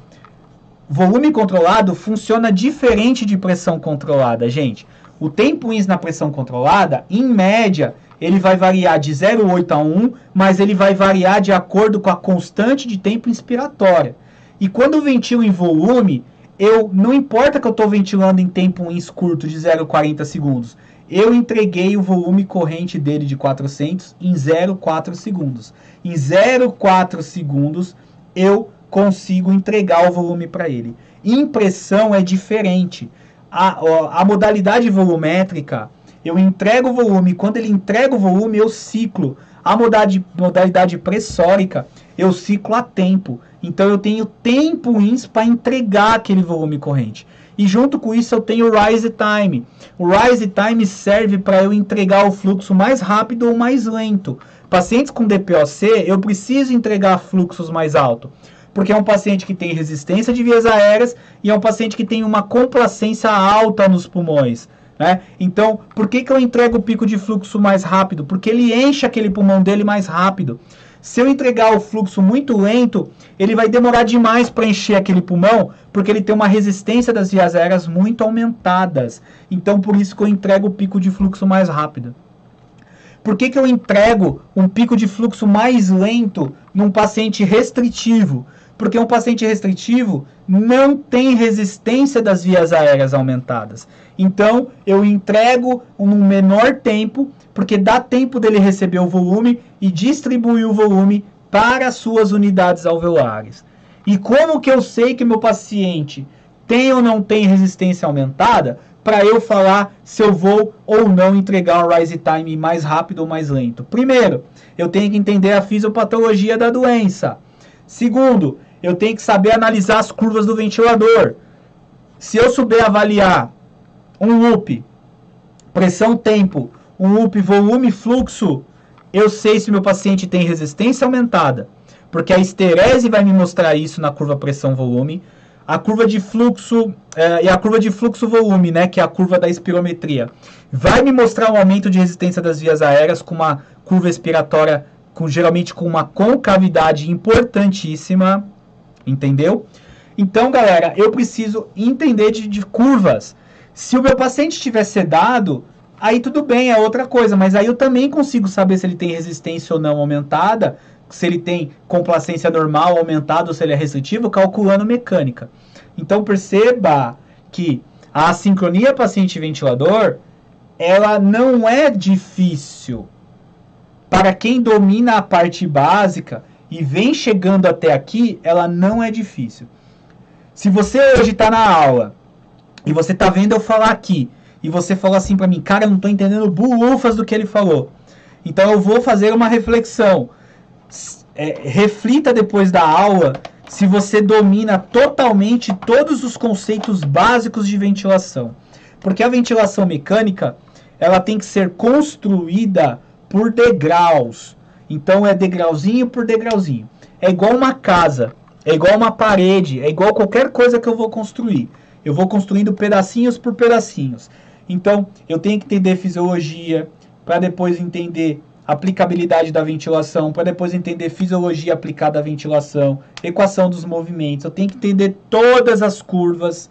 volume controlado funciona diferente de pressão controlada, gente. O tempo INS na pressão controlada, em média, ele vai variar de 0,8 a 1, mas ele vai variar de acordo com a constante de tempo inspiratória. E quando eu ventilo em volume, não importa que eu estou ventilando em tempo INS curto de 0,40 segundos, eu entreguei o volume corrente dele de 400 em 0,4 segundos. Em 0,4 segundos, eu consigo entregar o volume para ele. Impressão é diferente. A modalidade volumétrica, eu entrego o volume. Quando ele entrega o volume, eu ciclo. A modalidade pressórica, eu ciclo a tempo. Então eu tenho tempo INS para entregar aquele volume corrente. E junto com isso eu tenho o Rise Time. O Rise Time serve para eu entregar o fluxo mais rápido ou mais lento. Pacientes com DPOC, eu preciso entregar fluxos mais altos. Porque é um paciente que tem resistência de vias aéreas e é um paciente que tem uma complacência alta nos pulmões. Né? Então, por que eu entrego o pico de fluxo mais rápido? Porque ele enche aquele pulmão dele mais rápido. Se eu entregar o fluxo muito lento, ele vai demorar demais para encher aquele pulmão, porque ele tem uma resistência das vias aéreas muito aumentadas. Então, por isso que eu entrego o pico de fluxo mais rápido. Por que eu entrego um pico de fluxo mais lento num paciente restritivo? Porque um paciente restritivo não tem resistência das vias aéreas aumentadas. Então, eu entrego num menor tempo, porque dá tempo dele receber o volume e distribuir o volume para as suas unidades alveolares. E como que eu sei que meu paciente tem ou não tem resistência aumentada? Para eu falar se eu vou ou não entregar o Rise Time mais rápido ou mais lento. Primeiro, eu tenho que entender a fisiopatologia da doença. Segundo, eu tenho que saber analisar as curvas do ventilador. Se eu souber avaliar um loop, pressão, tempo, um loop, volume, fluxo, eu sei se meu paciente tem resistência aumentada. Porque a esterese vai me mostrar isso na curva pressão-volume. A curva de fluxo e a curva de fluxo-volume, né, que é a curva da espirometria, vai me mostrar um aumento de resistência das vias aéreas com uma curva expiratória, geralmente com uma concavidade importantíssima, entendeu? Então, galera, eu preciso entender de curvas. Se o meu paciente estiver sedado, aí tudo bem, é outra coisa, mas aí eu também consigo saber se ele tem resistência ou não aumentada, se ele tem complacência normal aumentada ou se ele é restritivo, calculando mecânica. Então perceba que a assincronia paciente-ventilador, ela não é difícil. Para quem domina a parte básica e vem chegando até aqui, ela não é difícil. Se você hoje está na aula e você está vendo eu falar aqui, e você falou assim para mim, cara, eu não estou entendendo bulufas do que ele falou. Então eu vou fazer uma reflexão. Reflita depois da aula se você domina totalmente todos os conceitos básicos de ventilação. Porque a ventilação mecânica, ela tem que ser construída por degraus. Então é degrauzinho por degrauzinho. É igual uma casa, é igual uma parede, é igual qualquer coisa que eu vou construir. Eu vou construindo pedacinhos por pedacinhos. Então eu tenho que entender fisiologia, para depois entender aplicabilidade da ventilação, para depois entender fisiologia aplicada à ventilação, equação dos movimentos. Eu tenho que entender todas as curvas,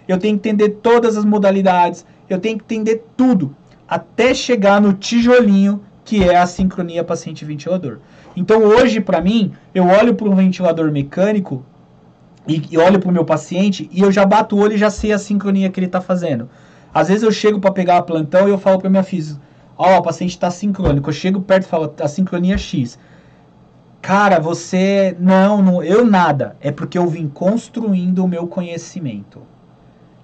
eu tenho que entender todas as modalidades, eu tenho que entender tudo, até chegar no tijolinho, que é a sincronia paciente-ventilador. Então hoje, para mim, eu olho para um ventilador mecânico e olho para o meu paciente e eu já bato o olho e já sei a sincronia que ele está fazendo. Às vezes eu chego para pegar a plantão e eu falo para minha física, ó, o paciente está sincrônico. Eu chego perto e falo, a sincronia X. Cara, você... Não, eu nada. É porque eu vim construindo o meu conhecimento.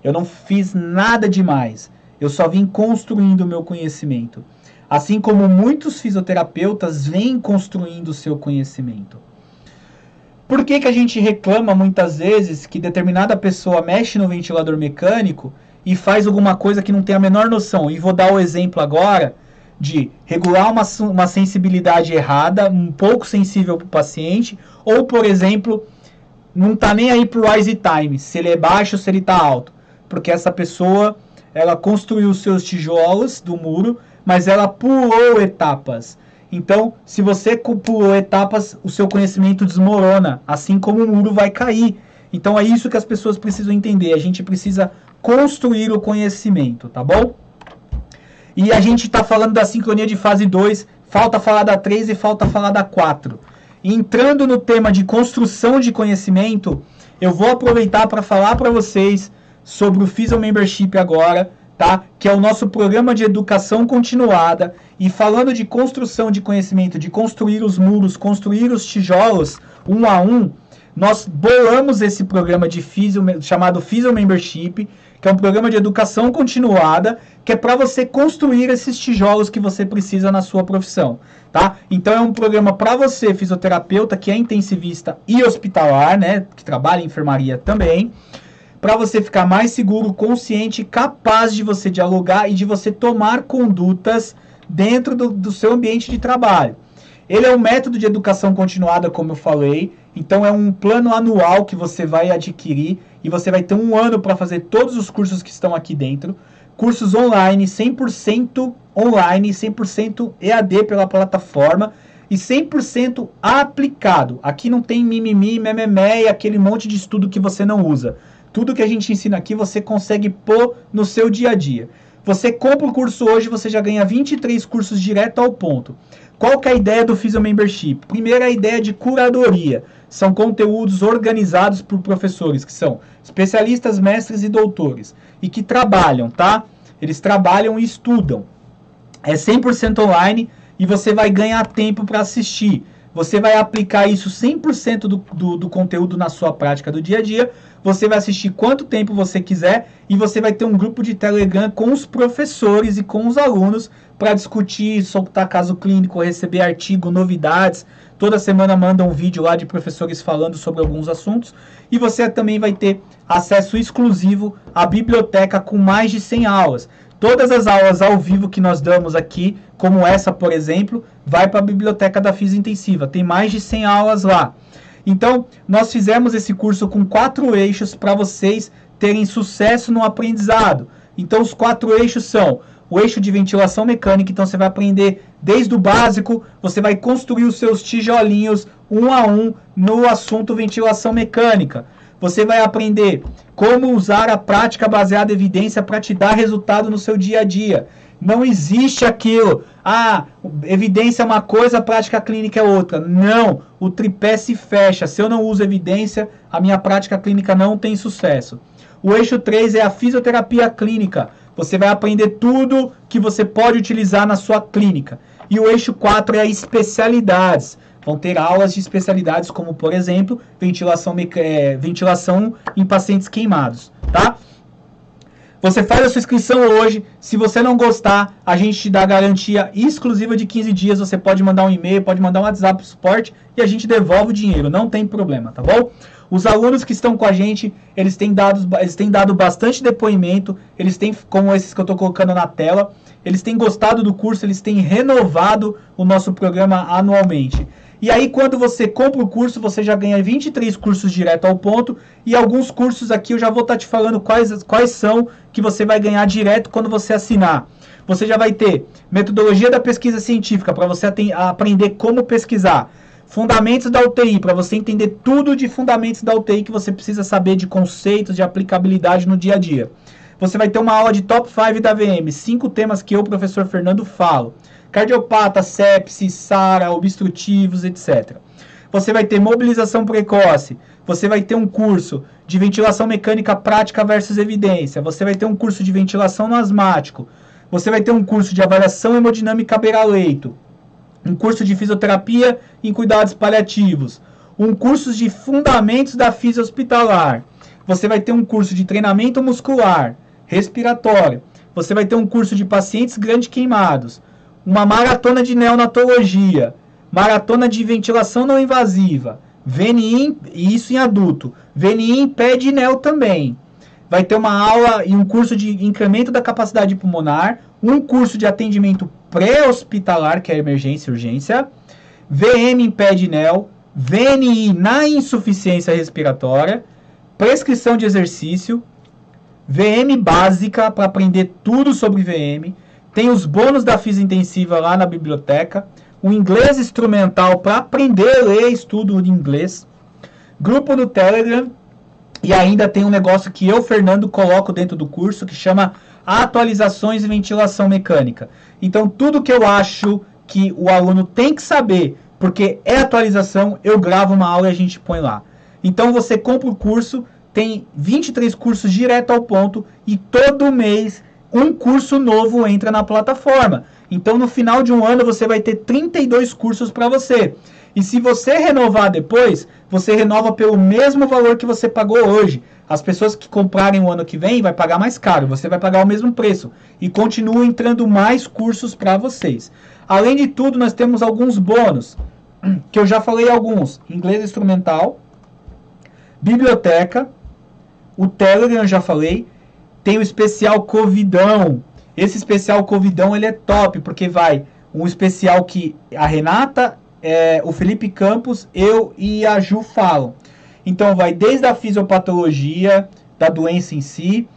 Eu não fiz nada demais. Eu só vim construindo o meu conhecimento. Assim como muitos fisioterapeutas vêm construindo o seu conhecimento. Por que a gente reclama muitas vezes que determinada pessoa mexe no ventilador mecânico e faz alguma coisa que não tem a menor noção? E vou dar o exemplo agora de regular uma sensibilidade errada, um pouco sensível para o paciente, ou, por exemplo, não está nem aí para o rise time, se ele é baixo ou se ele está alto, porque essa pessoa, ela construiu os seus tijolos do muro, mas ela pulou etapas. Então, se você pulou etapas, o seu conhecimento desmorona, assim como o muro vai cair. Então, é isso que as pessoas precisam entender. A gente precisa construir o conhecimento, tá bom? E a gente está falando da sincronia de fase 2, falta falar da 3 e falta falar da 4. Entrando no tema de construção de conhecimento, eu vou aproveitar para falar para vocês sobre o Physio Membership agora, tá? Que é o nosso programa de educação continuada. E falando de construção de conhecimento, de construir os muros, construir os tijolos, um a um, nós bolamos esse programa de chamado Physio Membership, que é um programa de educação continuada, que é para você construir esses tijolos que você precisa na sua profissão, tá? Então é um programa para você, fisioterapeuta, que é intensivista e hospitalar, né? Que trabalha em enfermaria também, para você ficar mais seguro, consciente, capaz de você dialogar e de você tomar condutas dentro do seu ambiente de trabalho. Ele é um método de educação continuada, como eu falei, então é um plano anual que você vai adquirir e você vai ter um ano para fazer todos os cursos que estão aqui dentro. Cursos online, 100% online, 100% EAD pela plataforma e 100% aplicado. Aqui não tem mimimi, mememé e aquele monte de estudo que você não usa. Tudo que a gente ensina aqui você consegue pôr no seu dia a dia. Você compra o curso hoje, você já ganha 23 cursos direto ao ponto. Qual que é a ideia do Physio Membership? Primeiro, a ideia de curadoria. São conteúdos organizados por professores, que são especialistas, mestres e doutores. E que trabalham, tá? Eles trabalham e estudam. É 100% online e você vai ganhar tempo para assistir. Você vai aplicar isso 100% do conteúdo na sua prática do dia a dia. Você vai assistir quanto tempo você quiser e você vai ter um grupo de Telegram com os professores e com os alunos para discutir, soltar caso clínico, receber artigo, novidades. Toda semana manda um vídeo lá de professores falando sobre alguns assuntos. E você também vai ter acesso exclusivo à biblioteca com mais de 100 aulas. Todas as aulas ao vivo que nós damos aqui, como essa, por exemplo, vai para a biblioteca da Fisio Intensiva. Tem mais de 100 aulas lá. Então, nós fizemos esse curso com 4 eixos para vocês terem sucesso no aprendizado. Então, os 4 eixos são o eixo de ventilação mecânica. Então, você vai aprender desde o básico, você vai construir os seus tijolinhos um a um no assunto ventilação mecânica. Você vai aprender como usar a prática baseada em evidência para te dar resultado no seu dia a dia. Não existe aquilo, evidência é uma coisa, prática clínica é outra. Não, o tripé se fecha. Se eu não uso evidência, a minha prática clínica não tem sucesso. O eixo 3 é a fisioterapia clínica. Você vai aprender tudo que você pode utilizar na sua clínica. E o eixo 4 é especialidades. Vão ter aulas de especialidades como, por exemplo, ventilação em pacientes queimados, tá? Você faz a sua inscrição hoje. Se você não gostar, a gente te dá garantia exclusiva de 15 dias. Você pode mandar um e-mail, pode mandar um WhatsApp pro suporte e a gente devolve o dinheiro. Não tem problema, tá bom? Os alunos que estão com a gente, eles têm dado bastante depoimento. Eles têm, como esses que eu estou colocando na tela, eles têm gostado do curso, eles têm renovado o nosso programa anualmente. E aí, quando você compra o curso, você já ganha 23 cursos direto ao ponto. E alguns cursos aqui eu já vou estar te falando quais são que você vai ganhar direto quando você assinar. Você já vai ter metodologia da pesquisa científica, para você aprender como pesquisar. Fundamentos da UTI, para você entender tudo de fundamentos da UTI que você precisa saber de conceitos, de aplicabilidade no dia a dia. Você vai ter uma aula de top 5 da VM, 5 temas que eu, professor Fernando, falo. Cardiopata, sepsis, SARA, obstrutivos, etc. Você vai ter mobilização precoce. Você vai ter um curso de ventilação mecânica prática versus evidência. Você vai ter um curso de ventilação no asmático. Você vai ter um curso de avaliação hemodinâmica beira-leito. Um curso de fisioterapia em cuidados paliativos. Um curso de fundamentos da fisio hospitalar. Você vai ter um curso de treinamento muscular, respiratório. Você vai ter um curso de pacientes grandes queimados. Uma maratona de neonatologia, maratona de ventilação não invasiva, VNI, isso em adulto, VNI em pé de neo também, vai ter uma aula e um curso de incremento da capacidade pulmonar, um curso de atendimento pré-hospitalar, que é emergência e urgência, VM em pé de NEL, VNI na insuficiência respiratória, prescrição de exercício, VM básica para aprender tudo sobre VM, tem os bônus da física intensiva lá na biblioteca, o inglês instrumental para aprender a ler estudo de inglês, grupo no Telegram, e ainda tem um negócio que eu, Fernando, coloco dentro do curso que chama atualizações e ventilação mecânica. Então, tudo que eu acho que o aluno tem que saber, porque é atualização, eu gravo uma aula e a gente põe lá. Então, você compra o curso, tem 23 cursos direto ao ponto e todo mês um curso novo entra na plataforma. Então, no final de um ano, você vai ter 32 cursos para você. E se você renovar depois, você renova pelo mesmo valor que você pagou hoje. As pessoas que comprarem o ano que vem vai pagar mais caro, você vai pagar o mesmo preço. E continua entrando mais cursos para vocês. Além de tudo, nós temos alguns bônus, que eu já falei alguns. Inglês instrumental, biblioteca, o Telegram eu já falei, tem o especial Covidão. Esse especial Covidão ele é top, porque vai um especial que a Renata, o Felipe Campos, eu e a Ju falam. Então vai desde a fisiopatologia da doença em si,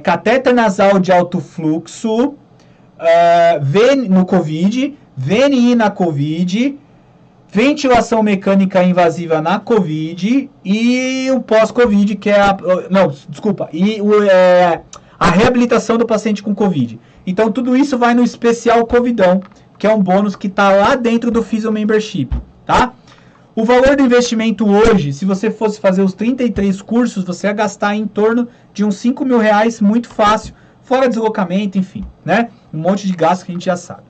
catéter nasal de alto fluxo, no COVID, VNI na COVID, ventilação mecânica invasiva na COVID e o pós-COVID, que é a reabilitação do paciente com COVID. Então tudo isso vai no especial Covidão, que é um bônus que está lá dentro do Physio Membership, tá? O valor do investimento hoje, se você fosse fazer os 33 cursos, você ia gastar em torno de uns 5 mil reais, muito fácil, fora deslocamento, enfim, né? Um monte de gasto que a gente já sabe.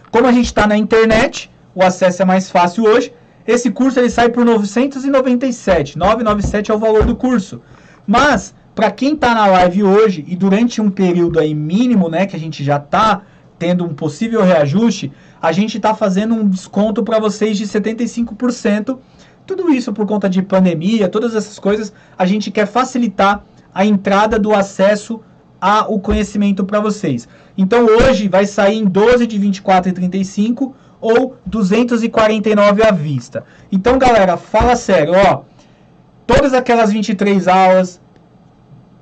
Como a gente está na internet, o acesso é mais fácil hoje. Esse curso ele sai por 997. 997 é o valor do curso. Mas, para quem está na live hoje e durante um período aí mínimo, né, que a gente já está tendo um possível reajuste, a gente está fazendo um desconto para vocês de 75%. Tudo isso por conta de pandemia, todas essas coisas, a gente quer facilitar a entrada do acesso ao conhecimento para vocês. Então hoje vai sair em 12 de 24,35 ou 249 à vista. Então galera, fala sério, ó, todas aquelas 23 aulas,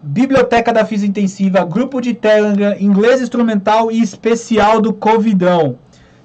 biblioteca da Física Intensiva, grupo de Telegram, inglês instrumental e especial do Covidão.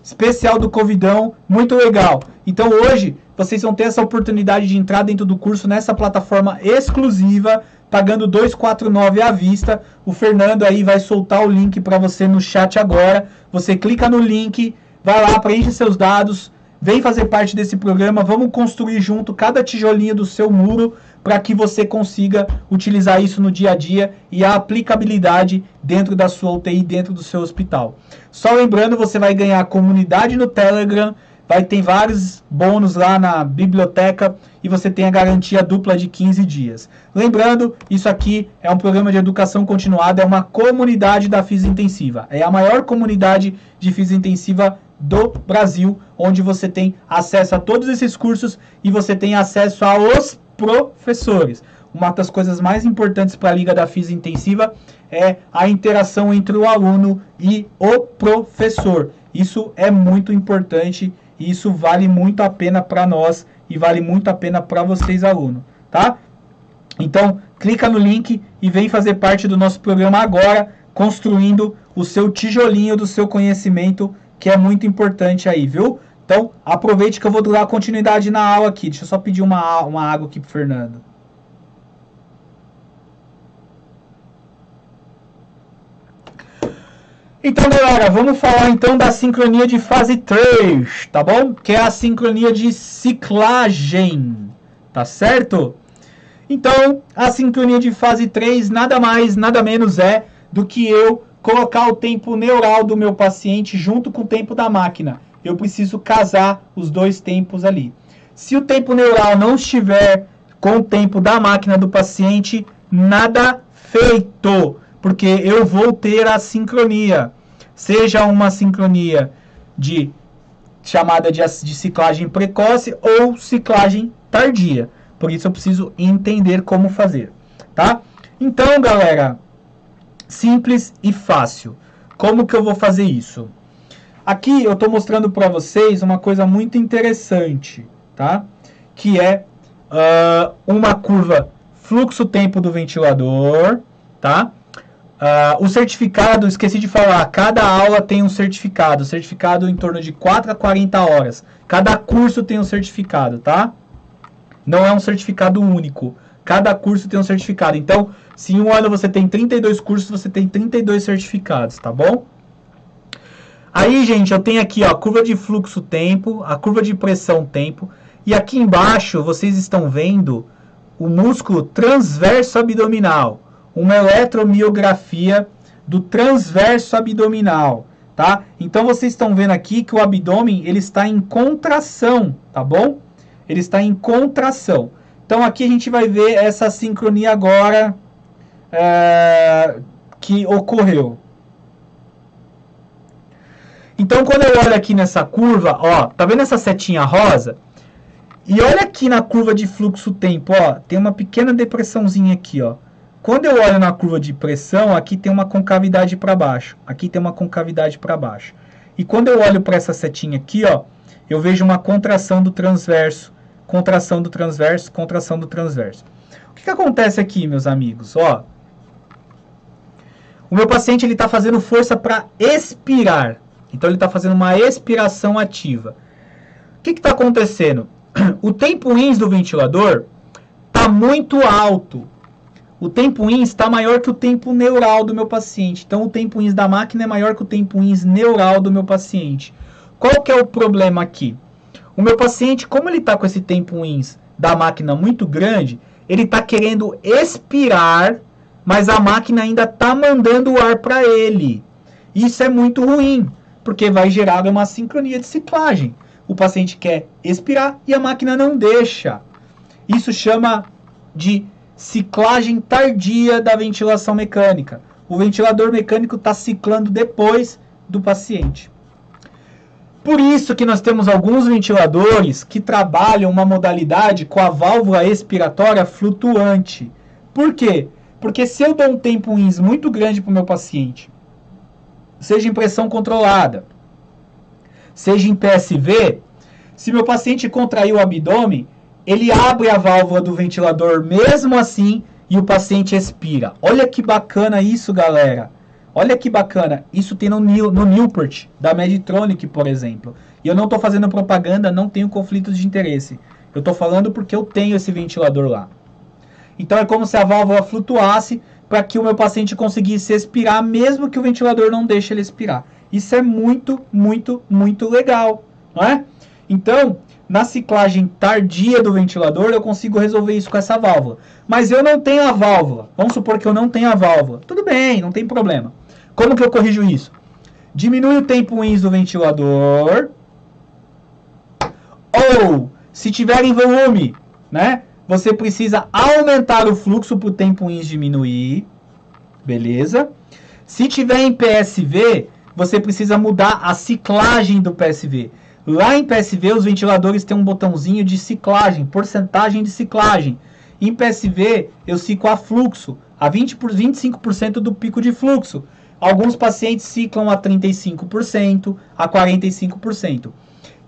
Especial do Covidão, muito legal. Então hoje vocês vão ter essa oportunidade de entrar dentro do curso nessa plataforma exclusiva, pagando 249 à vista. O Fernando aí vai soltar o link para você no chat agora. Você clica no link, vai lá, preenche seus dados, vem fazer parte desse programa. Vamos construir junto cada tijolinho do seu muro para que você consiga utilizar isso no dia a dia e a aplicabilidade dentro da sua UTI, dentro do seu hospital. Só lembrando, você vai ganhar comunidade no Telegram, vai ter vários bônus lá na biblioteca e você tem a garantia dupla de 15 dias. Lembrando, isso aqui é um programa de educação continuada, é uma comunidade da Física Intensiva. É a maior comunidade de Física Intensiva do Brasil, onde você tem acesso a todos esses cursos e você tem acesso aos professores. Uma das coisas mais importantes para a Liga da Física Intensiva é a interação entre o aluno e o professor. Isso é muito importante e isso vale muito a pena para nós e vale muito a pena para vocês, alunos, tá? Então, clica no link e vem fazer parte do nosso programa agora, construindo o seu tijolinho do seu conhecimento, que é muito importante aí, viu? Então, aproveite que eu vou dar continuidade na aula aqui. Deixa eu só pedir uma água aqui pro Fernando. Então, galera, vamos falar então da sincronia de fase 3, tá bom? Que é a sincronia de ciclagem, tá certo? Então, a sincronia de fase 3 nada mais, nada menos é do que eu colocar o tempo neural do meu paciente junto com o tempo da máquina. Eu preciso casar os dois tempos ali. Se o tempo neural não estiver com o tempo da máquina do paciente, nada feito, porque eu vou ter a sincronia. Seja uma sincronia chamada de ciclagem precoce ou ciclagem tardia. Por isso eu preciso entender como fazer, tá? Então, galera, simples e fácil. Como que eu vou fazer isso? Aqui eu estou mostrando para vocês uma coisa muito interessante, tá? Que é uma curva fluxo-tempo do ventilador, tá? O certificado, esqueci de falar, cada aula tem um certificado em torno de 4 a 40 horas. Cada curso tem um certificado, tá? Não é um certificado único. Cada curso tem um certificado. Então, se em um ano você tem 32 cursos, você tem 32 certificados, tá bom? Aí, gente, eu tenho aqui ó, a curva de fluxo-tempo, a curva de pressão-tempo. E aqui embaixo, vocês estão vendo o músculo transverso abdominal. Uma eletromiografia do transverso abdominal, tá? Então, vocês estão vendo aqui que o abdômen, ele está em contração, tá bom? Ele está em contração. Então, aqui a gente vai ver essa sincronia agora que ocorreu. Então, quando eu olho aqui nessa curva, ó, tá vendo essa setinha rosa? E olha aqui na curva de fluxo-tempo, ó, tem uma pequena depressãozinha aqui, ó. Quando eu olho na curva de pressão, aqui tem uma concavidade para baixo. Aqui tem uma concavidade para baixo. E quando eu olho para essa setinha aqui, ó, eu vejo uma contração do transverso, contração do transverso, contração do transverso. O que acontece aqui, meus amigos? Ó, o meu paciente está fazendo força para expirar. Então, ele está fazendo uma expiração ativa. O que está acontecendo? O tempo ins do ventilador está muito alto. O tempo ins está maior que o tempo neural do meu paciente. Então, o tempo ins da máquina é maior que o tempo ins neural do meu paciente. Qual que é o problema aqui? O meu paciente, como ele está com esse tempo ins da máquina muito grande, ele está querendo expirar, mas a máquina ainda está mandando o ar para ele. Isso é muito ruim, porque vai gerar uma sincronia de ciclagem. O paciente quer expirar e a máquina não deixa. Isso chama de ciclagem tardia da ventilação mecânica. O ventilador mecânico está ciclando depois do paciente. Por isso que nós temos alguns ventiladores que trabalham uma modalidade com a válvula expiratória flutuante. Por quê? Porque se eu dou um tempo ins muito grande para o meu paciente, seja em pressão controlada, seja em PSV, se meu paciente contrair o abdômen, ele abre a válvula do ventilador mesmo assim e o paciente expira. Olha que bacana isso, galera. Olha que bacana. Isso tem no Newport, da Medtronic, por exemplo. E eu não estou fazendo propaganda, não tenho conflitos de interesse. Eu estou falando porque eu tenho esse ventilador lá. Então é como se a válvula flutuasse para que o meu paciente conseguisse expirar, mesmo que o ventilador não deixe ele expirar. Isso é muito, muito, muito legal, não é? Então, na ciclagem tardia do ventilador, eu consigo resolver isso com essa válvula. Mas eu não tenho a válvula. Vamos supor que eu não tenho a válvula. Tudo bem, não tem problema. Como que eu corrijo isso? Diminui o tempo ins do ventilador. Ou, se tiver em volume, né? Você precisa aumentar o fluxo para o tempo ins diminuir. Beleza? Se tiver em PSV, você precisa mudar a ciclagem do PSV. Lá em PSV, os ventiladores têm um botãozinho de ciclagem, porcentagem de ciclagem. Em PSV, eu ciclo a fluxo, a 25% do pico de fluxo. Alguns pacientes ciclam a 35%, a 45%.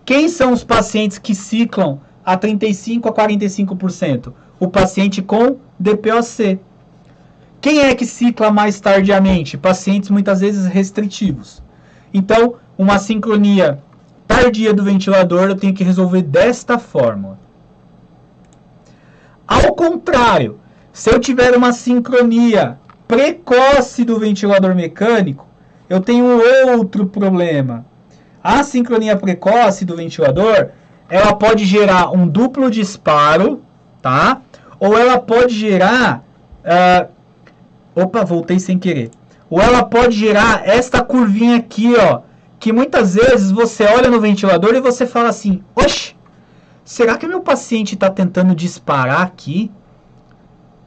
Quem são os pacientes que ciclam a 35% a 45%? O paciente com DPOC. Quem é que cicla mais tardiamente? Pacientes muitas vezes restritivos. Então, uma sincronia tardia do ventilador eu tenho que resolver desta forma. Ao contrário, se eu tiver uma sincronia precoce do ventilador mecânico, eu tenho outro problema. A sincronia precoce do ventilador, ela pode gerar um duplo disparo, tá? Ou ela pode gerar... voltei sem querer. Ou ela pode gerar esta curvinha aqui, ó. Que muitas vezes você olha no ventilador e você fala assim, oxe, será que o meu paciente está tentando disparar aqui?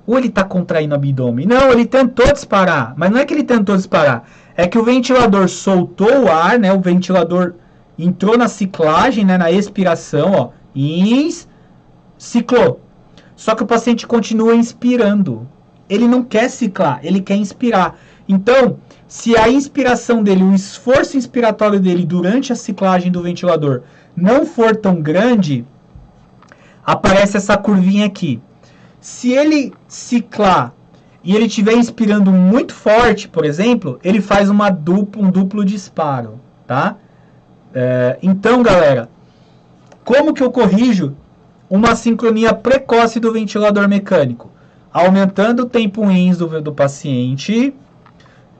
Ou ele está contraindo o abdômen? Não, ele tentou disparar, mas não é que ele tentou disparar, é que o ventilador soltou o ar, né? O ventilador entrou na ciclagem, né? Na expiração, ó, ins, ciclou. Só que o paciente continua inspirando. ele não quer ciclar, ele quer inspirar. Então, se a inspiração dele, o esforço inspiratório dele durante a ciclagem do ventilador não for tão grande, aparece essa curvinha aqui. Se ele ciclar e ele estiver inspirando muito forte, por exemplo, ele faz um duplo disparo, tá? Então, galera, como que eu corrijo uma sincronia precoce do ventilador mecânico? Aumentando o tempo INS do paciente,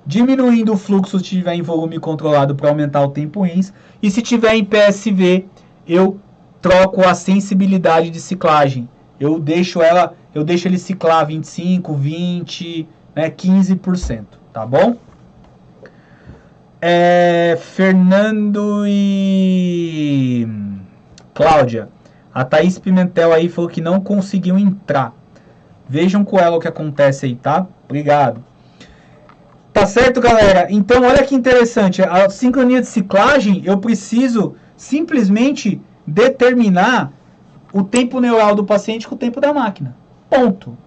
diminuindo o fluxo se estiver em volume controlado para aumentar o tempo INS, e se tiver em PSV, eu troco a sensibilidade de ciclagem. Eu deixo ele ciclar 25, 20, né, 15%, tá bom? Fernando e Cláudia, a Thaís Pimentel aí falou que não conseguiu entrar. Vejam com ela o que acontece aí, tá? Obrigado. Tá certo, galera? Então, olha que interessante. A sincronia de ciclagem, eu preciso simplesmente determinar o tempo neural do paciente com o tempo da máquina. Ponto.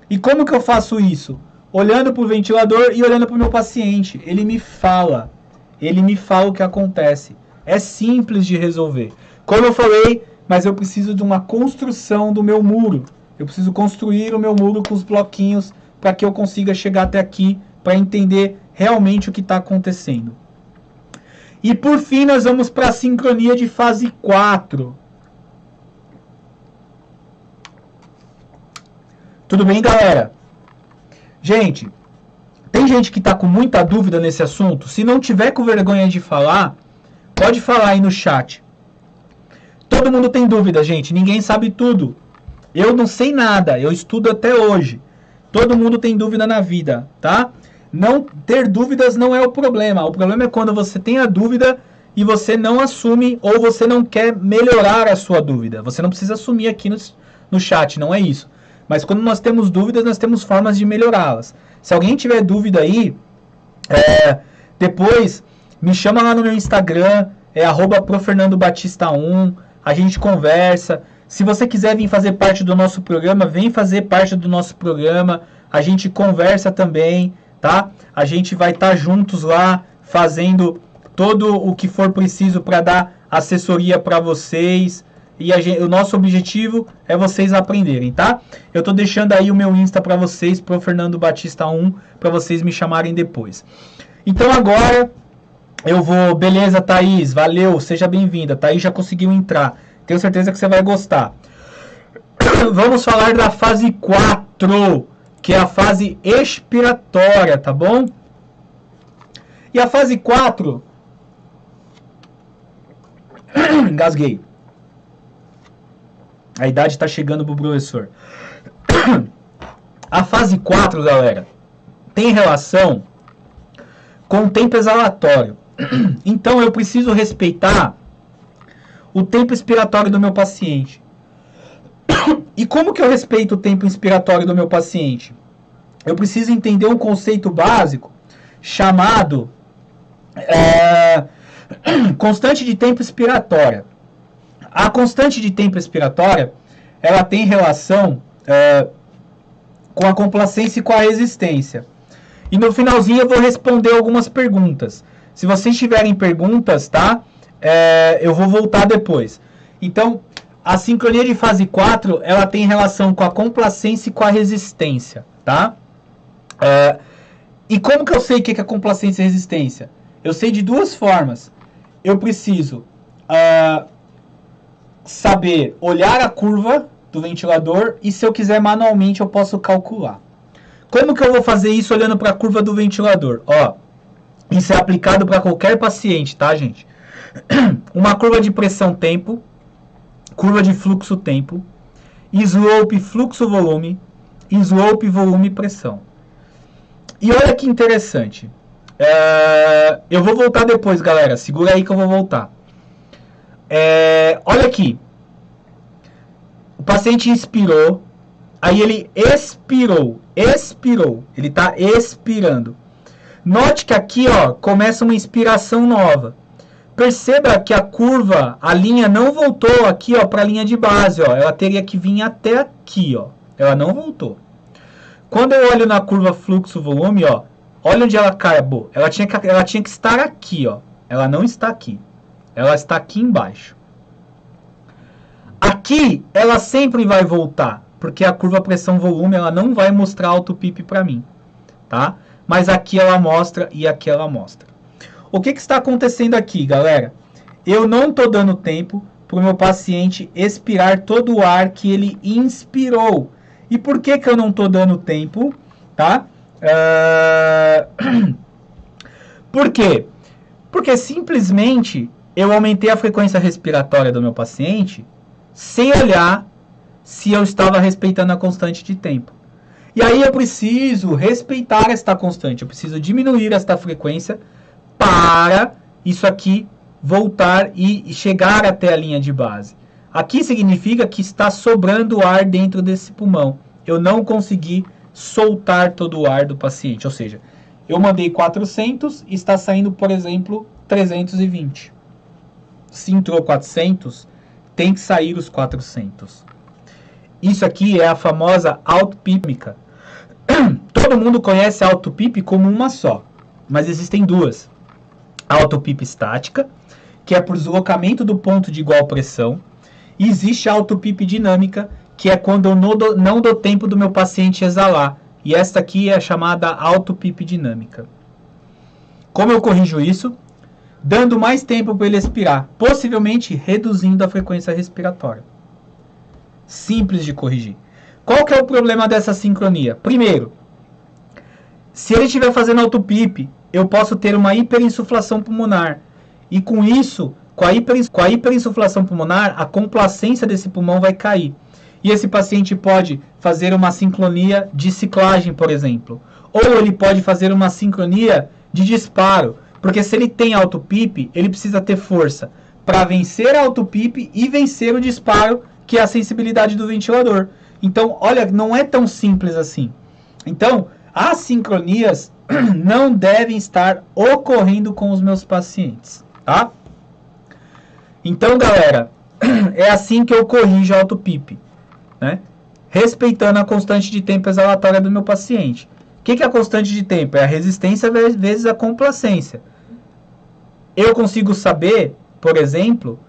E como que eu faço isso? Olhando para o ventilador e olhando para o meu paciente. Ele me fala o que acontece. É simples de resolver. Como eu falei, mas eu preciso de uma construção do meu muro. Eu preciso construir o meu muro com os bloquinhos para que eu consiga chegar até aqui para entender realmente o que está acontecendo. E por fim, nós vamos para a sincronia de fase 4. Tudo bem, galera? Gente, tem gente que está com muita dúvida nesse assunto? Se não tiver com vergonha de falar, pode falar aí no chat. Todo mundo tem dúvida, gente. Ninguém sabe tudo. Eu não sei nada. Eu estudo até hoje. Todo mundo tem dúvida na vida, tá? Não ter dúvidas não é o problema. O problema é quando você tem a dúvida e você não assume ou você não quer melhorar a sua dúvida. Você não precisa assumir aqui no chat, não é isso. Mas quando nós temos dúvidas, nós temos formas de melhorá-las. Se alguém tiver dúvida aí, depois me chama lá no meu Instagram, @profernandobatista1, a gente conversa. Se você quiser vir fazer parte do nosso programa, vem fazer parte do nosso programa, a gente conversa também, tá? A gente vai estar juntos lá, fazendo todo o que for preciso para dar assessoria para vocês. E o nosso objetivo é vocês aprenderem, tá? Eu tô deixando aí o meu Insta para vocês, @profernandobatista1, para vocês me chamarem depois. Então agora eu vou... Beleza, Thaís, valeu, seja bem-vinda. Thaís já conseguiu entrar. Tenho certeza que você vai gostar. Vamos falar da fase 4, que é a fase expiratória, tá bom? E a fase 4... Engasguei. A idade está chegando pro professor. A fase 4, galera, tem relação com o tempo exalatório. Então eu preciso respeitar o tempo expiratório do meu paciente. E como que eu respeito o tempo expiratório do meu paciente? Eu preciso entender um conceito básico chamado constante de tempo expiratória. A constante de tempo expiratória, ela tem relação com a complacência e com a resistência. E no finalzinho eu vou responder algumas perguntas. Se vocês tiverem perguntas, tá? Eu vou voltar depois. Então, a sincronia de fase 4, ela tem relação com a complacência e com a resistência, tá? E como que eu sei o que é complacência e resistência? Eu sei de duas formas. Eu preciso saber olhar a curva do ventilador e, se eu quiser manualmente, eu posso calcular. Como que eu vou fazer isso olhando para a curva do ventilador? Ó, isso é aplicado para qualquer paciente, tá, gente? Uma curva de pressão-tempo, curva de fluxo-tempo, slope fluxo-volume, slope volume-pressão. E olha que interessante. Eu vou voltar depois, galera. Segura aí que eu vou voltar. Olha aqui. O paciente inspirou, aí ele expirou. Ele está expirando. Note que aqui, ó, começa uma inspiração nova. Perceba que a curva, a linha não voltou aqui, ó, para a linha de base, ó. Ela teria que vir até aqui, ó. Ela não voltou. Quando eu olho na curva fluxo-volume, ó, olha onde ela acabou. Ela tinha que estar aqui, ó. Ela não está aqui. Ela está aqui embaixo. Aqui, ela sempre vai voltar, porque a curva pressão-volume, ela não vai mostrar alto PIP para mim, tá? Mas aqui ela mostra e aqui ela mostra. O que está acontecendo aqui, galera? Eu não estou dando tempo para o meu paciente expirar todo o ar que ele inspirou. E por que eu não estou dando tempo, tá? Por quê? Porque simplesmente eu aumentei a frequência respiratória do meu paciente sem olhar se eu estava respeitando a constante de tempo. E aí eu preciso respeitar esta constante, eu preciso diminuir esta frequência para isso aqui voltar e chegar até a linha de base. Aqui significa que está sobrando ar dentro desse pulmão. Eu não consegui soltar todo o ar do paciente, ou seja, eu mandei 400 e está saindo, por exemplo, 320. Se entrou 400, tem que sair os 400. Isso aqui é a famosa autopípica. Todo mundo conhece a autopip como uma só, mas existem duas. A autopip estática, que é por deslocamento do ponto de igual pressão, e existe a autopip dinâmica, que é quando eu não dou tempo do meu paciente exalar. E esta aqui é a chamada autopip dinâmica. Como eu corrijo isso? Dando mais tempo para ele expirar, possivelmente reduzindo a frequência respiratória. Simples de corrigir. Qual que é o problema dessa sincronia? Primeiro, se ele estiver fazendo autopip, eu posso ter uma hiperinsuflação pulmonar. E com isso, com a hiperinsuflação pulmonar, a complacência desse pulmão vai cair. E esse paciente pode fazer uma sincronia de ciclagem, por exemplo. Ou ele pode fazer uma sincronia de disparo. Porque se ele tem autopip, ele precisa ter força para vencer a autopip e vencer o disparo, que é a sensibilidade do ventilador. Então, olha, não é tão simples assim. Então, as sincronias não devem estar ocorrendo com os meus pacientes, tá? Então, galera, é assim que eu corrijo a autopip, né? Respeitando a constante de tempo exalatória do meu paciente. O que é a constante de tempo? É a resistência vezes a complacência. Eu consigo saber, por exemplo,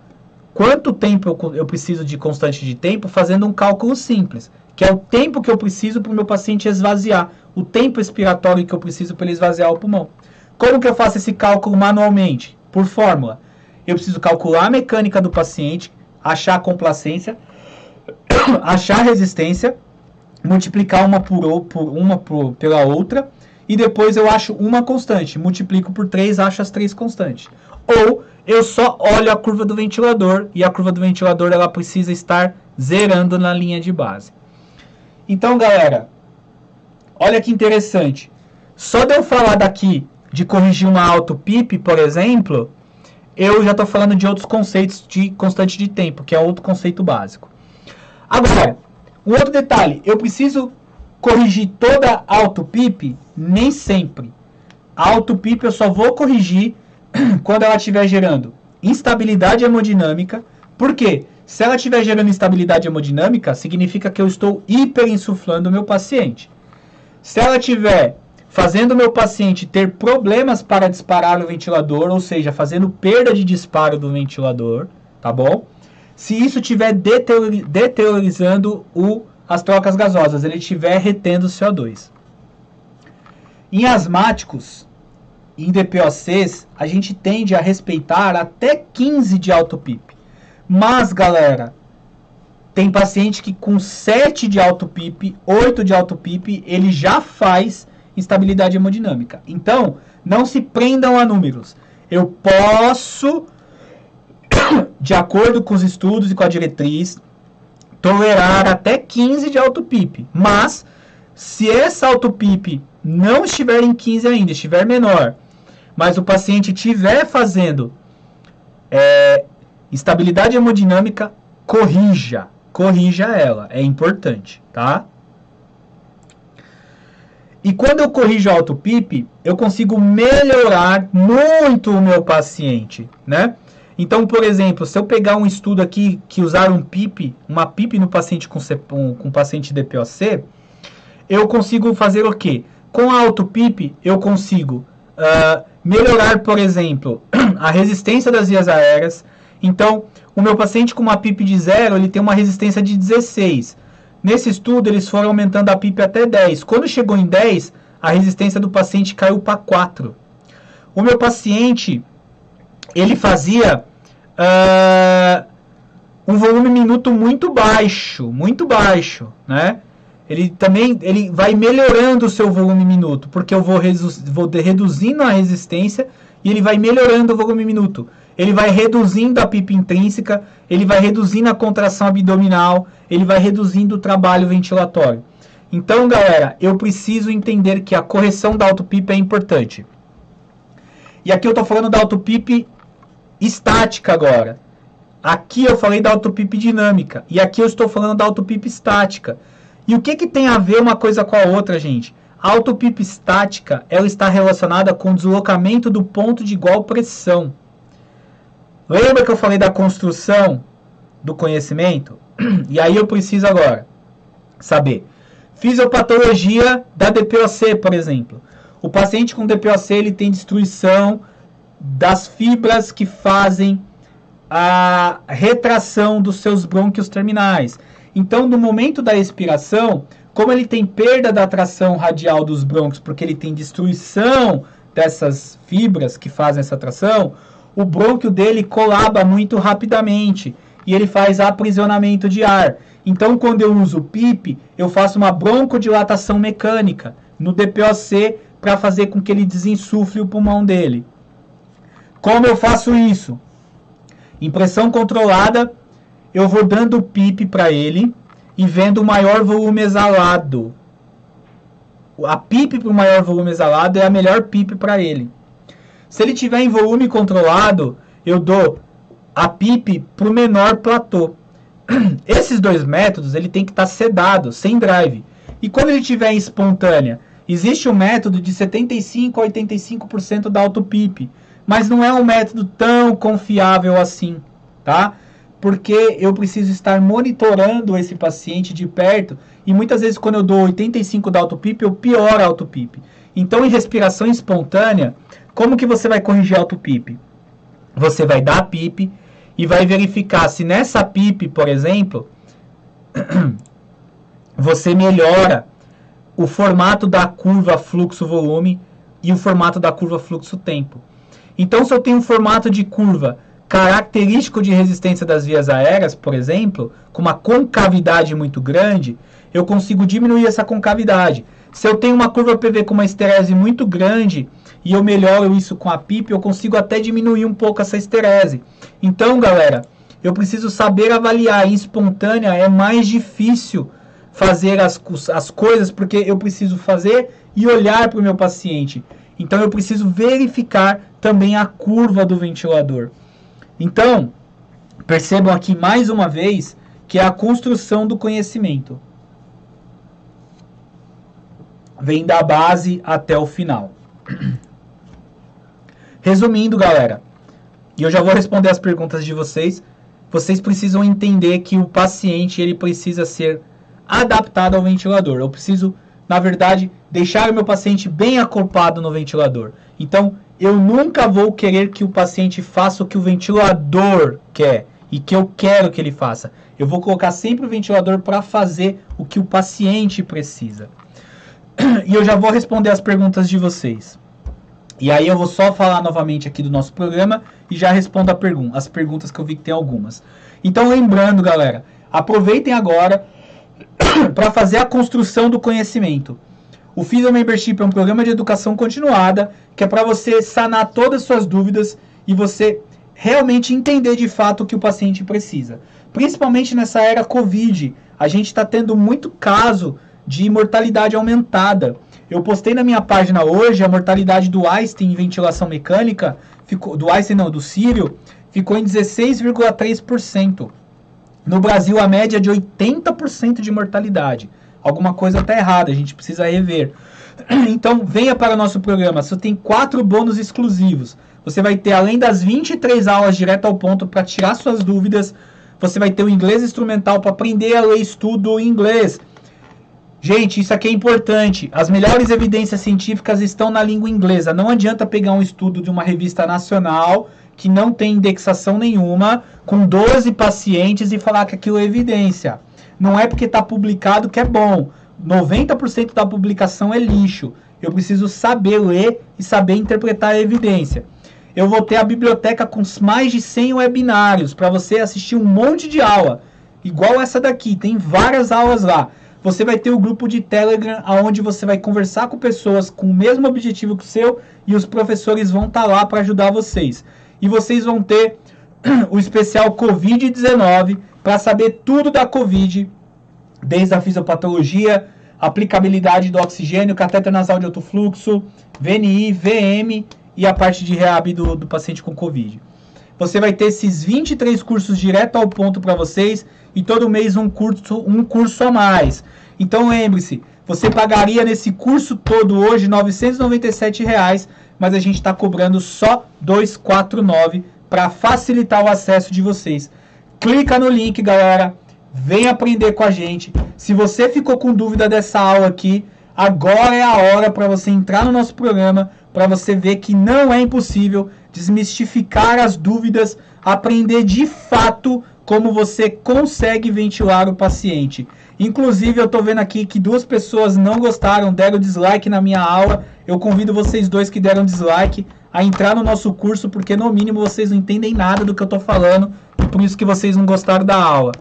quanto tempo eu preciso de constante de tempo fazendo um cálculo simples, que é o tempo que eu preciso para o meu paciente esvaziar, o tempo expiratório que eu preciso para ele esvaziar o pulmão. Como que eu faço esse cálculo manualmente? Por fórmula. Eu preciso calcular a mecânica do paciente, achar a complacência, achar a resistência, multiplicar uma pela outra, e depois eu acho uma constante, multiplico por 3, acho as 3 constantes. Ou eu só olho a curva do ventilador, e a curva do ventilador ela precisa estar zerando na linha de base. Então, galera, olha que interessante. Só de eu falar daqui de corrigir uma autopip, por exemplo, eu já estou falando de outros conceitos de constante de tempo, que é outro conceito básico. Agora, um outro detalhe, eu preciso corrigir toda a autopip? Nem sempre. A autopip eu só vou corrigir quando ela estiver gerando instabilidade hemodinâmica. Por quê? Se ela estiver gerando instabilidade hemodinâmica, significa que eu estou hiperinsuflando o meu paciente. Se ela estiver fazendo o meu paciente ter problemas para disparar o ventilador, ou seja, fazendo perda de disparo do ventilador, tá bom? Se isso estiver deteriorizando as trocas gasosas, ele estiver retendo CO2. Em asmáticos, em DPOCs, a gente tende a respeitar até 15 de autopip. Mas, galera, tem paciente que com 7 de autopip, 8 de autopip, ele já faz instabilidade hemodinâmica. Então, não se prendam a números. Eu posso, de acordo com os estudos e com a diretriz, tolerar até 15 de autopip. Mas, se essa autopip não estiver em 15 ainda, estiver menor, mas o paciente estiver fazendo estabilidade hemodinâmica, corrija ela, é importante, tá? E quando eu corrijo a autopip, eu consigo melhorar muito o meu paciente, né? Então, por exemplo, se eu pegar um estudo aqui que usaram uma PIP no paciente com paciente DPOC, eu consigo fazer o quê? Com a AutoPIP, eu consigo melhorar, por exemplo, a resistência das vias aéreas. Então, o meu paciente com uma PIP de 0, ele tem uma resistência de 16. Nesse estudo, eles foram aumentando a PIP até 10. Quando chegou em 10, a resistência do paciente caiu para 4. O meu paciente, ele fazia um volume minuto muito baixo, né? Ele vai melhorando o seu volume minuto, porque eu vou reduzindo a resistência e ele vai melhorando o volume minuto. Ele vai reduzindo a PIP intrínseca, ele vai reduzindo a contração abdominal, ele vai reduzindo o trabalho ventilatório. Então, galera, eu preciso entender que a correção da AutoPIP é importante. E aqui eu estou falando da AutoPIP estática agora. Aqui eu falei da AutoPIP dinâmica. E aqui eu estou falando da AutoPIP estática. E o que tem a ver uma coisa com a outra, gente? A AutoPIP estática, ela está relacionada com o deslocamento do ponto de igual pressão. Lembra que eu falei da construção do conhecimento? E aí eu preciso agora saber. Fisiopatologia da DPOC, por exemplo. O paciente com DPOC, ele tem destruição das fibras que fazem a retração dos seus brônquios terminais. Então, no momento da expiração, como ele tem perda da tração radial dos brônquios, porque ele tem destruição dessas fibras que fazem essa tração, o brônquio dele colaba muito rapidamente e ele faz aprisionamento de ar. Então, quando eu uso o PIP, eu faço uma broncodilatação mecânica no DPOC para fazer com que ele desinsufle o pulmão dele. Como eu faço isso? Em pressão controlada, eu vou dando PIP para ele e vendo o maior volume exalado. A PIP para o maior volume exalado é a melhor PIP para ele. Se ele tiver em volume controlado, eu dou a PIP para o menor platô. Esses dois métodos, ele tem que estar sedado, sem drive. E quando ele estiver em espontânea, existe um método de 75% a 85% da AutoPIP, mas não é um método tão confiável assim, tá? Porque eu preciso estar monitorando esse paciente de perto e muitas vezes quando eu dou 85% da AutoPIP, eu pioro a AutoPIP. Então, em respiração espontânea, como que você vai corrigir a AutoPIP? Você vai dar a PIP e vai verificar se nessa PIP, por exemplo, você melhora o formato da curva fluxo-volume e o formato da curva fluxo-tempo. Então, se eu tenho um formato de curva característico de resistência das vias aéreas, por exemplo, com uma concavidade muito grande, eu consigo diminuir essa concavidade. Se eu tenho uma curva PV com uma esterese muito grande e eu melhoro isso com a PIP, eu consigo até diminuir um pouco essa esterese. Então, galera, eu preciso saber avaliar. Em espontânea é mais difícil fazer as coisas, porque eu preciso fazer e olhar para o meu paciente. Então, eu preciso verificar também a curva do ventilador. Então, percebam aqui mais uma vez que é a construção do conhecimento. Vem da base até o final. Resumindo, galera, e eu já vou responder as perguntas de vocês. Vocês precisam entender que o paciente ele precisa ser adaptado ao ventilador. Eu preciso, na verdade, deixar o meu paciente bem acoplado no ventilador. Então, eu nunca vou querer que o paciente faça o que o ventilador quer e que eu quero que ele faça. Eu vou colocar sempre o ventilador para fazer o que o paciente precisa. E eu já vou responder as perguntas de vocês. E aí eu vou só falar novamente aqui do nosso programa e já respondo as perguntas que eu vi que tem algumas. Então, lembrando, galera, aproveitem agora para fazer a construção do conhecimento. O Physio Membership é um programa de educação continuada, que é para você sanar todas as suas dúvidas e você realmente entender de fato o que o paciente precisa. Principalmente nessa era Covid, a gente está tendo muito caso de mortalidade aumentada. Eu postei na minha página hoje a mortalidade do Einstein em ventilação mecânica, do Sírio, ficou em 16,3%. No Brasil, a média é de 80% de mortalidade. Alguma coisa está errada, a gente precisa rever. Então, venha para o nosso programa. Você tem 4 bônus exclusivos. Você vai ter, além das 23 aulas direto ao ponto para tirar suas dúvidas, você vai ter o inglês instrumental para aprender a ler estudo em inglês. Gente, isso aqui é importante. As melhores evidências científicas estão na língua inglesa. Não adianta pegar um estudo de uma revista nacional que não tem indexação nenhuma, com 12 pacientes e falar que aquilo é evidência. Não é porque está publicado que é bom. 90% da publicação é lixo. Eu preciso saber ler e saber interpretar a evidência. Eu vou ter a biblioteca com mais de 100 webinários para você assistir um monte de aula. Igual essa daqui, tem várias aulas lá. Você vai ter o grupo de Telegram, onde você vai conversar com pessoas com o mesmo objetivo que o seu e os professores vão estar lá para ajudar vocês. E vocês vão ter o especial Covid-19 para saber tudo da Covid, desde a fisiopatologia, aplicabilidade do oxigênio, catéter nasal de alto fluxo, VNI, VM e a parte de reab do paciente com Covid. Você vai ter esses 23 cursos direto ao ponto para vocês e todo mês um curso a mais. Então lembre-se, você pagaria nesse curso todo hoje R$ 997, mas a gente está cobrando só R$ 249 para facilitar o acesso de vocês. Clica no link, galera. Vem aprender com a gente. Se você ficou com dúvida dessa aula aqui, agora é a hora para você entrar no nosso programa, para você ver que não é impossível, desmistificar as dúvidas, aprender de fato como você consegue ventilar o paciente. Inclusive, eu estou vendo aqui que 2 pessoas não gostaram, deram dislike na minha aula. Eu convido vocês 2 que deram dislike a entrar no nosso curso, porque no mínimo vocês não entendem nada do que eu estou falando e por isso que vocês não gostaram da aula.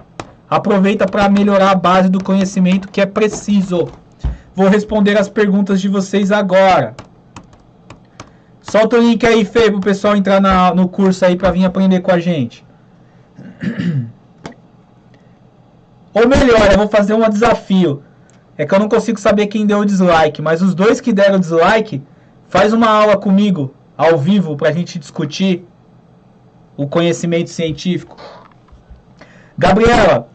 Aproveita para melhorar a base do conhecimento que é preciso. Vou responder as perguntas de vocês agora. Solta o link aí, Fê, para o pessoal entrar no curso aí para vir aprender com a gente. Ou melhor, eu vou fazer um desafio. É que eu não consigo saber quem deu o dislike, mas os 2 que deram dislike, faz uma aula comigo, ao vivo, para a gente discutir o conhecimento científico. Gabriela,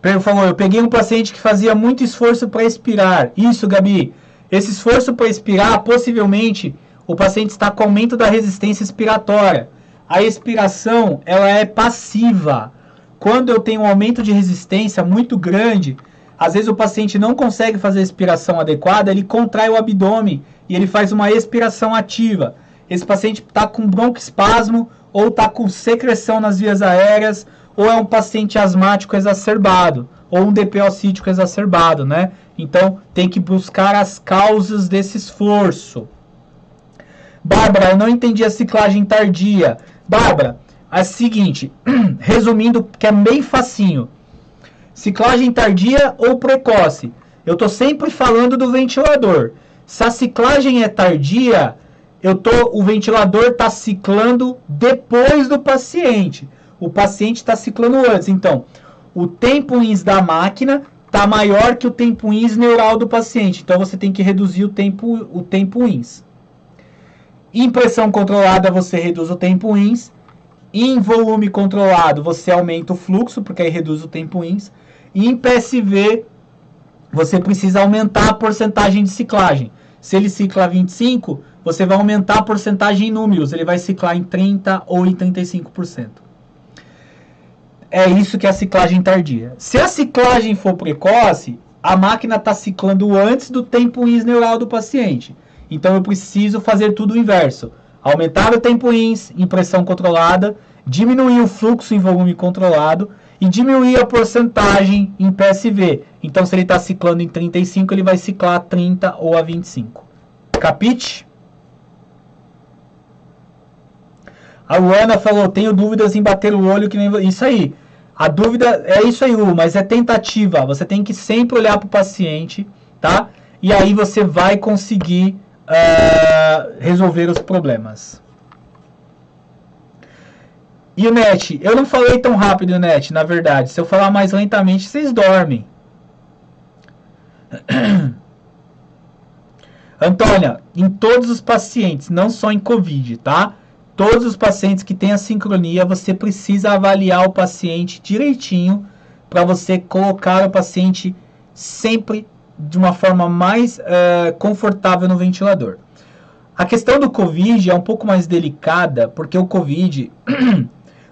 por favor, eu peguei um paciente que fazia muito esforço para expirar. Isso, Gabi. Esse esforço para expirar, possivelmente, o paciente está com aumento da resistência expiratória. A expiração, ela é passiva. Quando eu tenho um aumento de resistência muito grande, às vezes o paciente não consegue fazer a expiração adequada, ele contrai o abdômen e ele faz uma expiração ativa. Esse paciente está com broncoespasmo ou está com secreção nas vias aéreas, ou é um paciente asmático exacerbado, ou um DPO cítico exacerbado, né? Então, tem que buscar as causas desse esforço. Bárbara, eu não entendi a ciclagem tardia. Bárbara, é o seguinte, resumindo, que é bem facinho. Ciclagem tardia ou precoce? Eu estou sempre falando do ventilador. Se a ciclagem é tardia, o ventilador está ciclando depois do paciente. O paciente está ciclando antes. Então, o tempo ins da máquina está maior que o tempo ins neural do paciente. Então, você tem que reduzir o tempo ins. Em pressão controlada, você reduz o tempo ins. Em volume controlado, você aumenta o fluxo, porque aí reduz o tempo ins. E em PSV, você precisa aumentar a porcentagem de ciclagem. Se ele cicla 25, você vai aumentar a porcentagem em números. Ele vai ciclar em 30% ou em 35%. É isso que é a ciclagem tardia. Se a ciclagem for precoce, a máquina está ciclando antes do tempo ins neural do paciente. Então eu preciso fazer tudo o inverso. Aumentar o tempo ins em pressão controlada, diminuir o fluxo em volume controlado e diminuir a porcentagem em PSV. Então, se ele está ciclando em 35, ele vai ciclar a 30 ou a 25. Capite? A Luana falou, tenho dúvidas em bater o olho que nem... Isso aí. A dúvida é isso aí, Lu, mas é tentativa. Você tem que sempre olhar para o paciente, tá? E aí você vai conseguir resolver os problemas. E o Net, eu não falei tão rápido, Net, na verdade. Se eu falar mais lentamente, vocês dormem. Antônia, em todos os pacientes, não só em Covid, tá? Todos os pacientes que têm a sincronia, você precisa avaliar o paciente direitinho para você colocar o paciente sempre de uma forma mais confortável no ventilador. A questão do Covid é um pouco mais delicada, porque o Covid,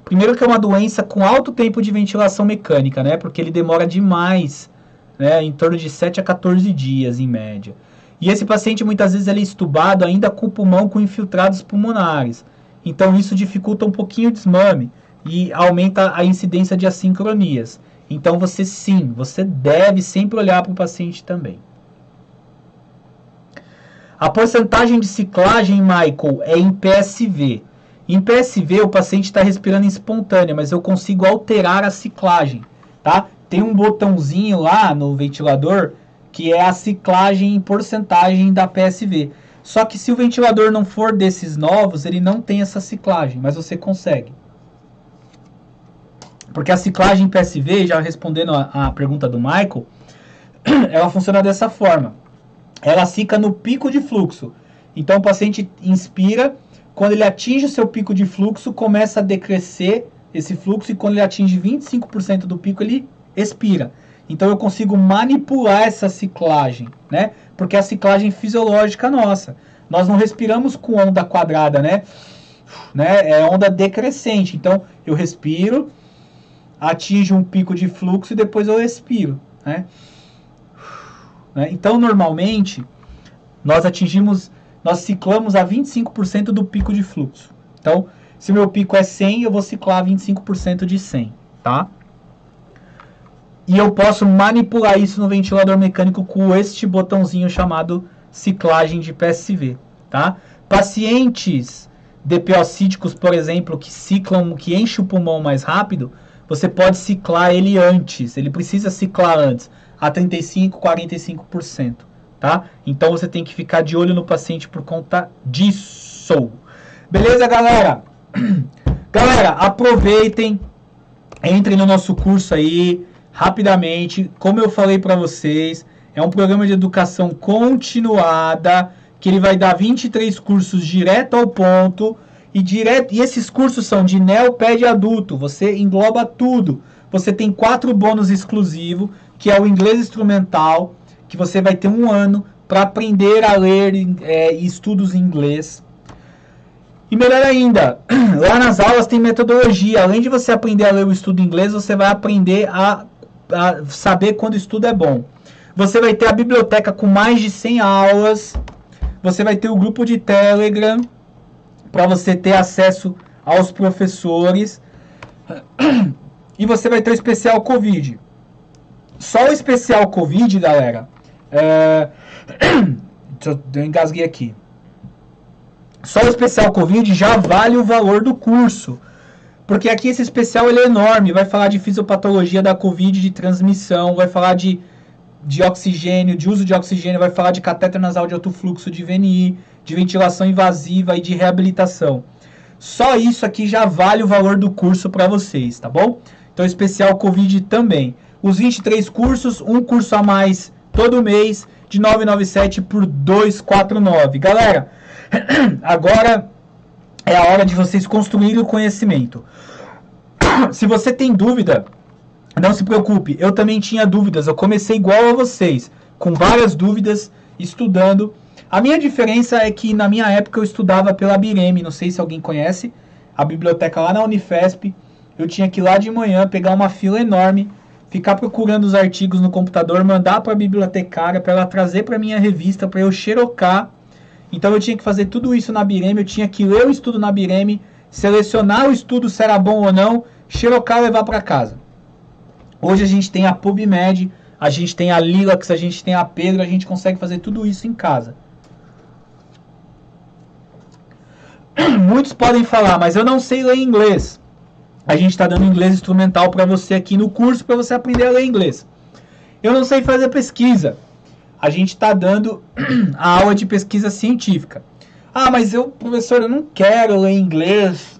primeiro que é uma doença com alto tempo de ventilação mecânica, né? Porque ele demora demais né, em torno de 7 a 14 dias, em média. E esse paciente, muitas vezes, ele é estubado ainda com o pulmão com infiltrados pulmonares. Então, isso dificulta um pouquinho o desmame e aumenta a incidência de assincronias. Então, você deve sempre olhar para o paciente também. A porcentagem de ciclagem, Michael, é em PSV. Em PSV, o paciente está respirando em espontânea, mas eu consigo alterar a ciclagem, tá? Tem um botãozinho lá no ventilador que é a ciclagem em porcentagem da PSV. Só que se o ventilador não for desses novos, ele não tem essa ciclagem, mas você consegue. Porque a ciclagem em PSV, já respondendo a pergunta do Michael, ela funciona dessa forma. Ela fica no pico de fluxo. Então o paciente inspira, quando ele atinge o seu pico de fluxo, começa a decrescer esse fluxo, e quando ele atinge 25% do pico, ele expira. Então eu consigo manipular essa ciclagem, né? Porque é a ciclagem fisiológica nossa. Nós não respiramos com onda quadrada, né? É onda decrescente. Então eu respiro, atinge um pico de fluxo e depois eu expiro, né? Então normalmente nós ciclamos a 25% do pico de fluxo. Então, se o meu pico é 100, eu vou ciclar 25% de 100, tá? E eu posso manipular isso no ventilador mecânico com este botãozinho chamado ciclagem de PSV, tá? Pacientes DPO-cíticos, por exemplo, que enchem o pulmão mais rápido, você pode ciclar ele antes, ele precisa ciclar antes, a 35%, 45%, tá? Então você tem que ficar de olho no paciente por conta disso. Beleza, galera? Galera, aproveitem, entrem no nosso curso aí, rapidamente. Como eu falei para vocês, é um programa de educação continuada, que ele vai dar 23 cursos direto ao ponto, e esses cursos são de neo, ped e adulto, você engloba tudo. Você tem 4 bônus exclusivos, que é o inglês instrumental, que você vai ter 1 ano para aprender a ler estudos em inglês. E melhor ainda, lá nas aulas tem metodologia. Além de você aprender a ler o estudo em inglês, você vai aprender a saber quando o estudo é bom. Você vai ter a biblioteca com mais de 100 aulas. Você vai ter o grupo de Telegram para você ter acesso aos professores. E você vai ter o especial Covid. Só o especial Covid, galera. Eu engasguei aqui. Só o especial Covid já vale o valor do curso. Porque aqui esse especial ele é enorme. Vai falar de fisiopatologia da Covid, de transmissão. Vai falar de oxigênio, de uso de oxigênio. Vai falar de catéter nasal de alto fluxo, de VNI, de ventilação invasiva e de reabilitação. Só isso aqui já vale o valor do curso para vocês, tá bom? Então, especial Covid também. Os 23 cursos, um curso a mais todo mês, de 997 por 249. Galera, agora é a hora de vocês construírem o conhecimento. Se você tem dúvida, não se preocupe. Eu também tinha dúvidas. Eu comecei igual a vocês, com várias dúvidas, estudando. A minha diferença é que na minha época eu estudava pela Bireme. Não sei se alguém conhece. A biblioteca lá na Unifesp. Eu tinha que ir lá de manhã, pegar uma fila enorme, ficar procurando os artigos no computador, mandar para a bibliotecária, para ela trazer para minha revista, para eu xerocar. Então eu tinha que fazer tudo isso na Bireme, eu tinha que ler o estudo na Bireme, selecionar o estudo se era bom ou não, xerocar e levar para casa. Hoje a gente tem a PubMed, a gente tem a Lilacs, a gente tem a Pedro, a gente consegue fazer tudo isso em casa. Muitos podem falar, mas eu não sei ler inglês. A gente está dando inglês instrumental para você aqui no curso, para você aprender a ler inglês. Eu não sei fazer pesquisa. A gente está dando a aula de pesquisa científica. Ah, mas professor, eu não quero ler inglês.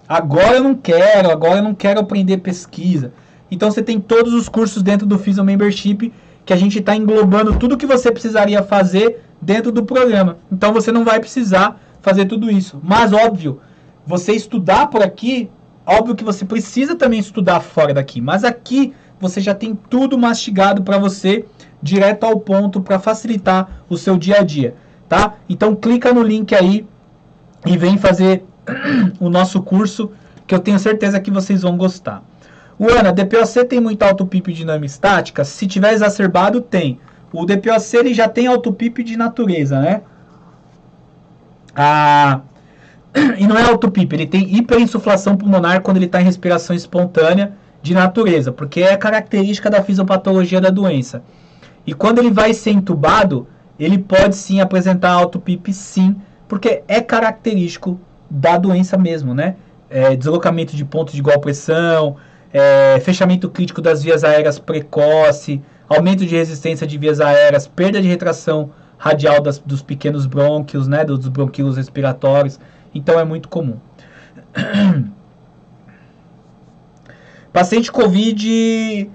Agora eu não quero aprender pesquisa. Então você tem todos os cursos dentro do Physio Membership, que a gente está englobando tudo que você precisaria fazer dentro do programa. Então você não vai precisar fazer tudo isso. Mas óbvio, você estudar por aqui, óbvio que você precisa também estudar fora daqui. Mas aqui você já tem tudo mastigado para você, direto ao ponto, para facilitar o seu dia a dia, tá? Então clica no link aí e vem fazer o nosso curso, que eu tenho certeza que vocês vão gostar. O Ana, DPOC tem muita autopip dinâmica estática? Se tiver exacerbado, tem. O DPOC ele já tem autopip de natureza, né? E não é autopip, ele tem hiperinsuflação pulmonar quando ele está em respiração espontânea de natureza, porque é característica da fisiopatologia da doença. E quando ele vai ser entubado, ele pode sim apresentar autopip, sim, porque é característico da doença mesmo, né? Deslocamento de ponto de igual pressão, fechamento crítico das vias aéreas precoce, aumento de resistência de vias aéreas, perda de retração radial dos pequenos brônquios, né? Dos bronquíolos respiratórios. Então é muito comum. Paciente COVID...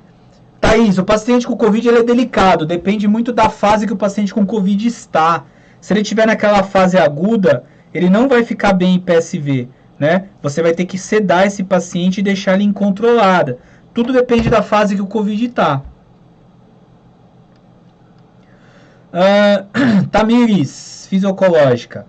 Thaís, o paciente com COVID ele é delicado. Depende muito da fase que o paciente com COVID está. Se ele estiver naquela fase aguda, ele não vai ficar bem em PSV, né? Você vai ter que sedar esse paciente e deixar ele incontrolada. Tudo depende da fase que o COVID está. Tamires, fisiológica.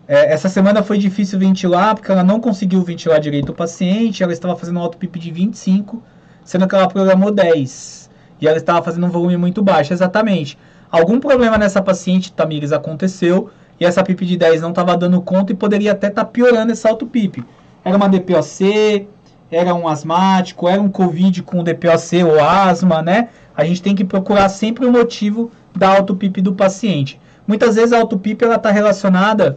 Essa semana foi difícil ventilar, porque ela não conseguiu ventilar direito o paciente. Ela estava fazendo um autopip de 25, sendo que ela programou 10. E ela estava fazendo um volume muito baixo. Exatamente. Algum problema nessa paciente, Tamires, aconteceu. E essa PIP de 10 não estava dando conta e poderia até estar piorando essa autopip. Era uma DPOC, era um asmático, era um COVID com DPOC ou asma, né? A gente tem que procurar sempre o motivo da autopip do paciente. Muitas vezes a autopip está relacionada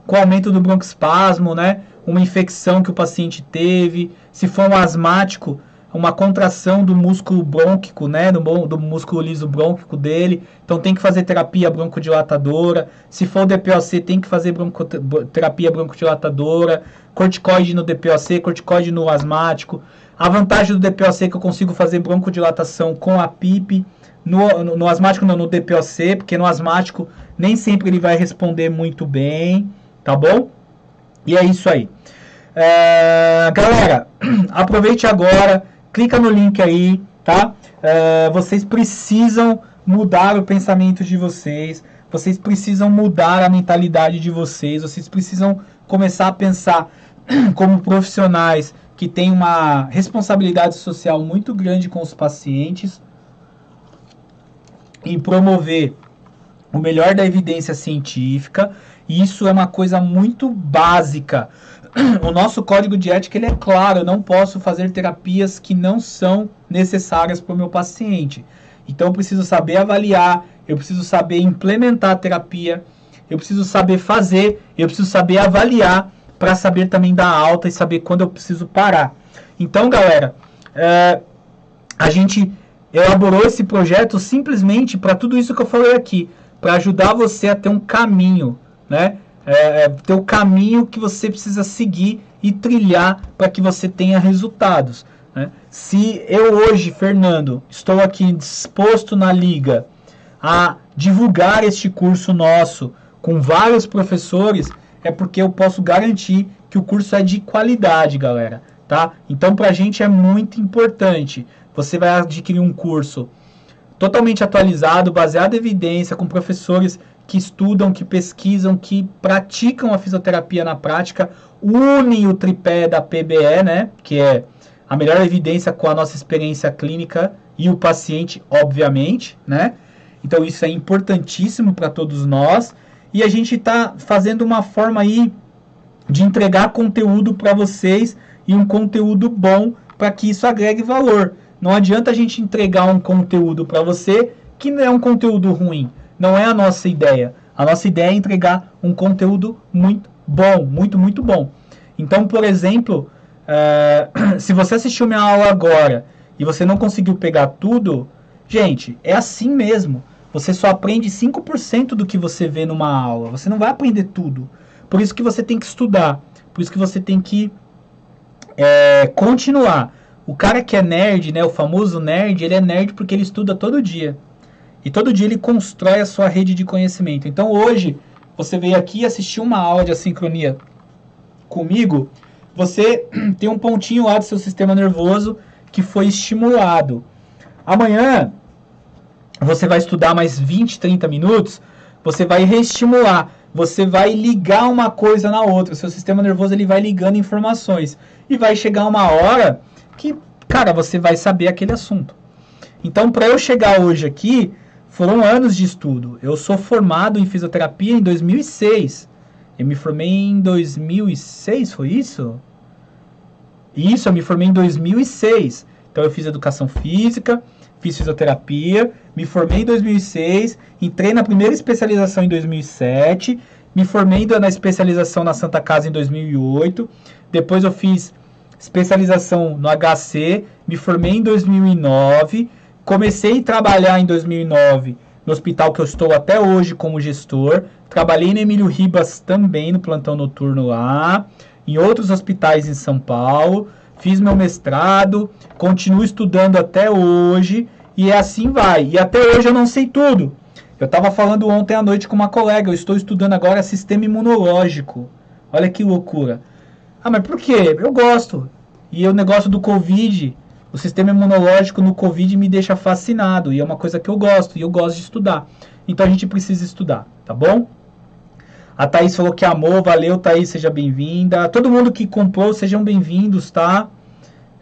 com o aumento do broncoespasmo, né? Uma infecção que o paciente teve. Se for um asmático, uma contração do músculo brônquico, né? Do músculo liso brônquico dele. Então tem que fazer terapia broncodilatadora. Se for o DPOC, tem que fazer terapia broncodilatadora. Corticoide no DPOC, corticoide no asmático. A vantagem do DPOC é que eu consigo fazer broncodilatação com a PIP. No asmático não, no DPOC, porque no asmático nem sempre ele vai responder muito bem. Tá bom? E é isso aí. Galera, aproveite agora, clica no link aí, tá? Vocês precisam mudar o pensamento de vocês, vocês precisam mudar a mentalidade de vocês, vocês precisam começar a pensar como profissionais que têm uma responsabilidade social muito grande com os pacientes, em promover o melhor da evidência científica. E isso é uma coisa muito básica. O nosso código de ética ele é claro, eu não posso fazer terapias que não são necessárias para o meu paciente. Então eu preciso saber avaliar, eu preciso saber implementar a terapia, eu preciso saber fazer, eu preciso saber avaliar para saber também dar alta e saber quando eu preciso parar. Então, galera, a gente elaborou esse projeto simplesmente para tudo isso que eu falei aqui, para ajudar você a ter um caminho, né? Ter o caminho que você precisa seguir e trilhar para que você tenha resultados, né? Se eu hoje, Fernando, estou aqui disposto na Liga a divulgar este curso nosso com vários professores, é porque eu posso garantir que o curso é de qualidade, galera, tá? Então, pra gente é muito importante. Você vai adquirir um curso totalmente atualizado, baseado em evidência, com professores que estudam, que pesquisam, que praticam a fisioterapia na prática, unem o tripé da PBE, né? Que é a melhor evidência com a nossa experiência clínica e o paciente, obviamente, né? Então isso é importantíssimo para todos nós. E a gente está fazendo uma forma aí de entregar conteúdo para vocês e um conteúdo bom para que isso agregue valor. Não adianta a gente entregar um conteúdo para você que não é um conteúdo ruim. Não é a nossa ideia. A nossa ideia é entregar um conteúdo muito bom, muito bom. Então, por exemplo, se você assistiu minha aula agora e você não conseguiu pegar tudo, gente, é assim mesmo. Você só aprende 5% do que você vê numa aula. Você não vai aprender tudo. Por isso que você tem que estudar. Por isso que você tem que continuar. O cara que é nerd, né, o famoso nerd, ele é nerd porque ele estuda todo dia. E todo dia ele constrói a sua rede de conhecimento. Então hoje, você veio aqui assistir uma aula de assincronia comigo, você tem um pontinho lá do seu sistema nervoso que foi estimulado. Amanhã, você vai estudar mais 20, 30 minutos, você vai reestimular, você vai ligar uma coisa na outra. O seu sistema nervoso ele vai ligando informações. E vai chegar uma hora que cara, você vai saber aquele assunto. Então, para eu chegar hoje aqui, foram anos de estudo. Eu sou formado em fisioterapia em 2006. Eu me formei em 2006, foi isso? Isso, eu me formei em 2006. Então, eu fiz educação física, fiz fisioterapia, me formei em 2006, entrei na primeira especialização em 2007, me formei na especialização na Santa Casa em 2008, depois eu fiz especialização no HC, me formei em 2009, comecei a trabalhar em 2009 no hospital que eu estou até hoje como gestor, trabalhei no Emílio Ribas também no plantão noturno lá, em outros hospitais em São Paulo, fiz meu mestrado, continuo estudando até hoje, e assim vai. E até hoje eu não sei tudo. Eu estava falando ontem à noite com uma colega, eu estou estudando agora sistema imunológico. Olha que loucura. Ah, mas por quê? Eu gosto. E o negócio do Covid, o sistema imunológico no Covid me deixa fascinado. E é uma coisa que eu gosto, e eu gosto de estudar. Então a gente precisa estudar, tá bom? A Thaís falou que amou, valeu Thaís, seja bem-vinda. Todo mundo que comprou, sejam bem-vindos, tá?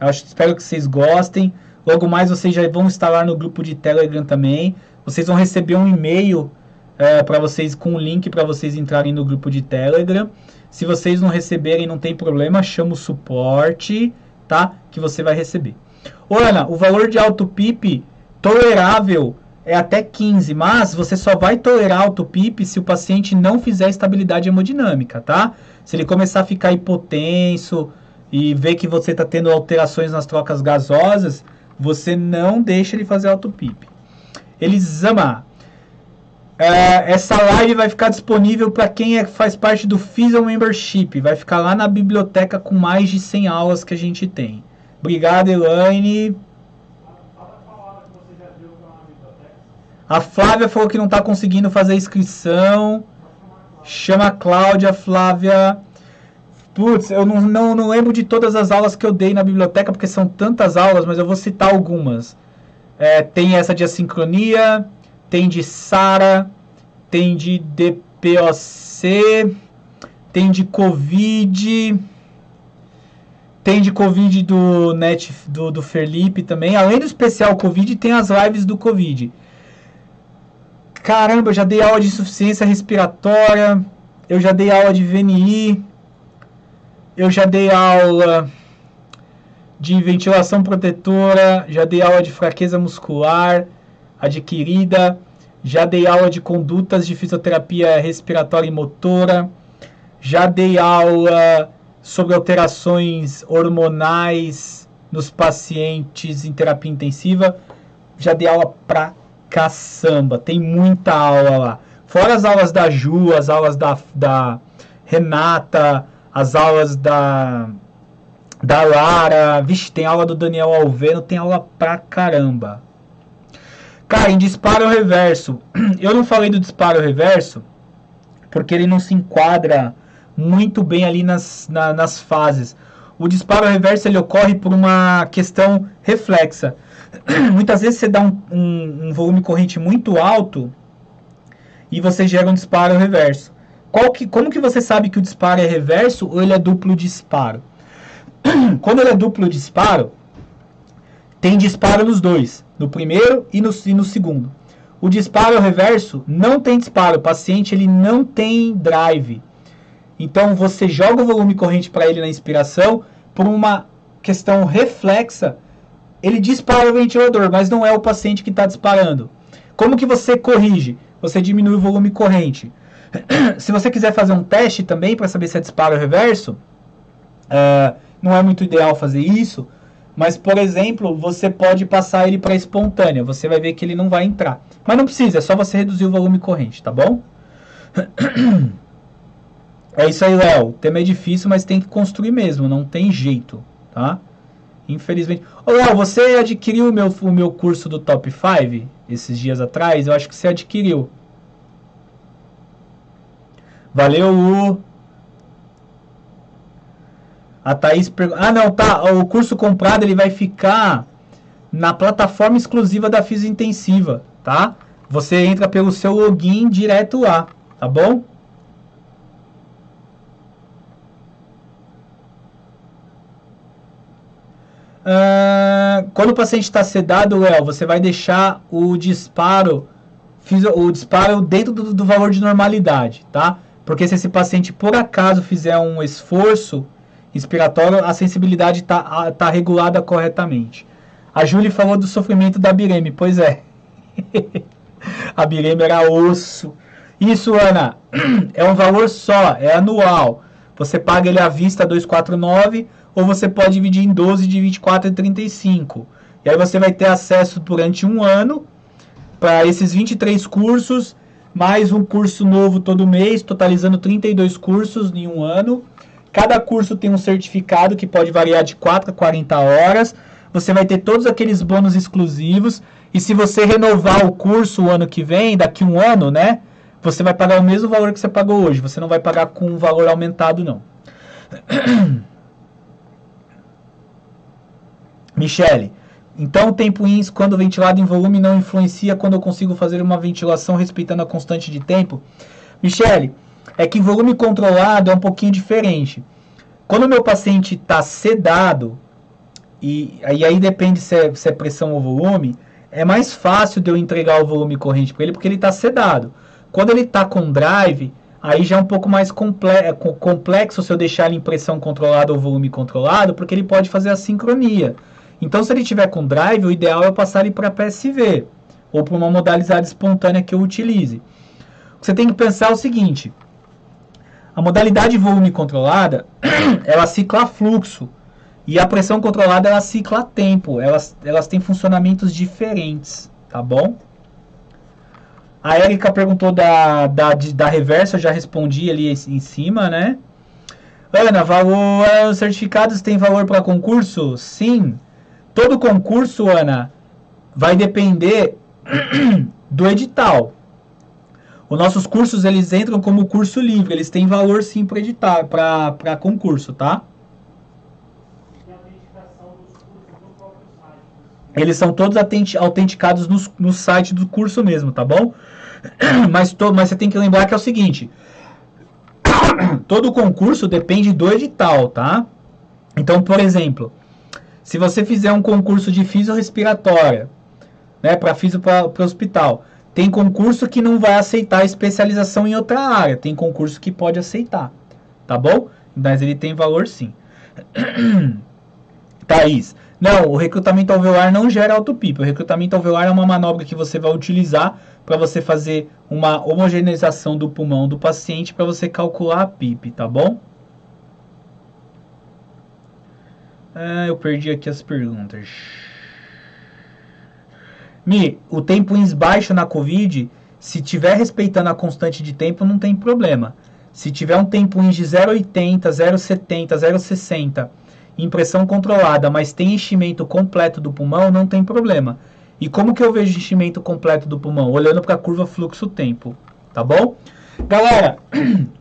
Espero que vocês gostem. Logo mais vocês já vão estar lá no grupo de Telegram também. Vocês vão receber um e-mail para vocês com um link para vocês entrarem no grupo de Telegram. Se vocês não receberem, não tem problema, chama o suporte, tá? Que você vai receber. Ô, Ana, o valor de auto-PIP tolerável é até 15, mas você só vai tolerar auto-PIP se o paciente não fizer estabilidade hemodinâmica, tá? Se ele começar a ficar hipotenso e ver que você está tendo alterações nas trocas gasosas, você não deixa ele fazer auto-PIP. Elisama, essa live vai ficar disponível para quem faz parte do Physio Membership. Vai ficar lá na biblioteca com mais de 100 aulas que a gente tem. Obrigado, Elaine. A Flávia falou que não está conseguindo fazer inscrição. Chama a Cláudia, Flávia. Putz, eu não lembro de todas as aulas que eu dei na biblioteca, porque são tantas aulas, mas eu vou citar algumas. Tem essa de assincronia, tem de SARA, tem de DPOC, tem de Covid, tem de Covid do Net do Felipe também. Além do especial Covid, tem as lives do Covid. Caramba, eu já dei aula de insuficiência respiratória, eu já dei aula de VNI, eu já dei aula de ventilação protetora, já dei aula de fraqueza muscular adquirida, já dei aula de condutas de fisioterapia respiratória e motora, já dei aula sobre alterações hormonais nos pacientes em terapia intensiva, já dei aula pra caçamba, tem muita aula lá. Fora as aulas da Ju, as aulas da Renata, as aulas da Lara, vixe, tem aula do Daniel Alveno, tem aula pra caramba. Cara, em disparo reverso, eu não falei do disparo reverso, porque ele não se enquadra muito bem ali nas fases. O disparo reverso, ele ocorre por uma questão reflexa. Muitas vezes você dá um volume corrente muito alto e você gera um disparo reverso. Como que você sabe que o disparo é reverso ou ele é duplo disparo? Quando ele é duplo disparo, tem disparo nos dois, no primeiro e no segundo. O disparo reverso não tem disparo, o paciente ele não tem drive. Então você joga o volume corrente para ele na inspiração, por uma questão reflexa, ele dispara o ventilador, mas não é o paciente que está disparando. Como que você corrige? Você diminui o volume corrente. Se você quiser fazer um teste também para saber se é disparo reverso, não é muito ideal fazer isso, mas, por exemplo, você pode passar ele para espontânea. Você vai ver que ele não vai entrar. Mas não precisa, é só você reduzir o volume corrente, tá bom? É isso aí, Léo. O tema é difícil, mas tem que construir mesmo, não tem jeito, tá? Infelizmente. Ô, Léo, você adquiriu o meu curso do Top 5 esses dias atrás? Eu acho que você adquiriu. Valeu, Lu. A Thaís pergunta... Ah, não, tá. O curso comprado ele vai ficar na plataforma exclusiva da Fisio Intensiva, tá? Você entra pelo seu login direto lá, tá bom? Quando o paciente está sedado, Léo, você vai deixar o disparo dentro do valor de normalidade, tá? Porque se esse paciente, por acaso, fizer um esforço inspiratório, a sensibilidade tá regulada corretamente. A Júlia falou do sofrimento da Bireme. Pois é. A Bireme era osso. Isso, Ana, é um valor só, é anual. Você paga ele à vista 249 ou você pode dividir em 12 de 24,35. E aí você vai ter acesso durante um ano para esses 23 cursos, mais um curso novo todo mês, totalizando 32 cursos em um ano. Cada curso tem um certificado que pode variar de 4 a 40 horas. Você vai ter todos aqueles bônus exclusivos. E se você renovar o curso o ano que vem, daqui um ano, né? Você vai pagar o mesmo valor que você pagou hoje. Você não vai pagar com um valor aumentado, não. Michele, então o tempo ins, quando ventilado em volume, não influencia quando eu consigo fazer uma ventilação respeitando a constante de tempo? Michele, é que volume controlado é um pouquinho diferente. Quando o meu paciente está sedado, e aí depende se é pressão ou volume, é mais fácil de eu entregar o volume corrente para ele, porque ele está sedado. Quando ele está com drive, aí já é um pouco mais complexo se eu deixar ele em pressão controlada ou volume controlado, porque ele pode fazer a sincronia. Então, se ele tiver com drive, o ideal é eu passar ele para PSV, ou para uma modalidade espontânea que eu utilize. Você tem que pensar o seguinte, a modalidade volume controlada, ela cicla fluxo, e a pressão controlada, ela cicla tempo, elas têm funcionamentos diferentes, tá bom? A Erika perguntou da reversa, eu já respondi ali em cima, né? Ana, os certificados têm valor para concurso? Sim. Todo concurso, Ana, vai depender do edital. Os nossos cursos, eles entram como curso livre, eles têm valor sim para editar, para concurso, tá? E a autenticação dos cursos no próprio site? Eles são todos autenticados no site do curso mesmo, tá bom? Mas você tem que lembrar que é o seguinte, todo concurso depende do edital, tá? Então, por exemplo, se você fizer um concurso de fisiorrespiratória, né, para hospital, tem concurso que não vai aceitar especialização em outra área, tem concurso que pode aceitar, tá bom? Mas ele tem valor sim. Thaís, não, o recrutamento alveolar não gera autopipa. O recrutamento alveolar é uma manobra que você vai utilizar para você fazer uma homogeneização do pulmão do paciente para você calcular a PIP, tá bom? Eu perdi aqui as perguntas. O tempo ins baixo na COVID, se tiver respeitando a constante de tempo, não tem problema. Se tiver um tempo ins de 0,80, 0,70, 0,60, impressão controlada, mas tem enchimento completo do pulmão, não tem problema. E como que eu vejo enchimento completo do pulmão? Olhando para a curva fluxo-tempo, tá bom? Galera,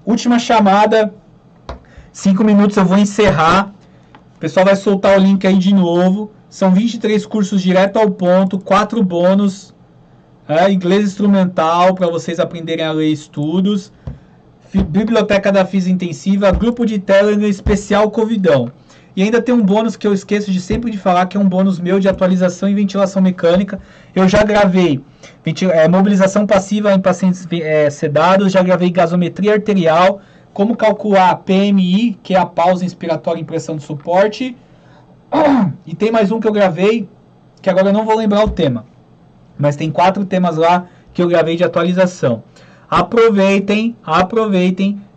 última chamada, 5 minutos eu vou encerrar. O pessoal vai soltar o link aí de novo. São 23 cursos direto ao ponto, 4 bônus, inglês instrumental para vocês aprenderem a ler estudos, biblioteca da Física Intensiva, grupo de Telegram especial Covidão. E ainda tem um bônus que eu esqueço sempre de falar, que é um bônus meu de atualização e ventilação mecânica. Eu já gravei mobilização passiva em pacientes sedados, já gravei gasometria arterial, como calcular a PMI, que é a pausa inspiratória em pressão de suporte. E tem mais um que eu gravei, que agora eu não vou lembrar o tema. Mas tem 4 temas lá que eu gravei de atualização. Aproveitem,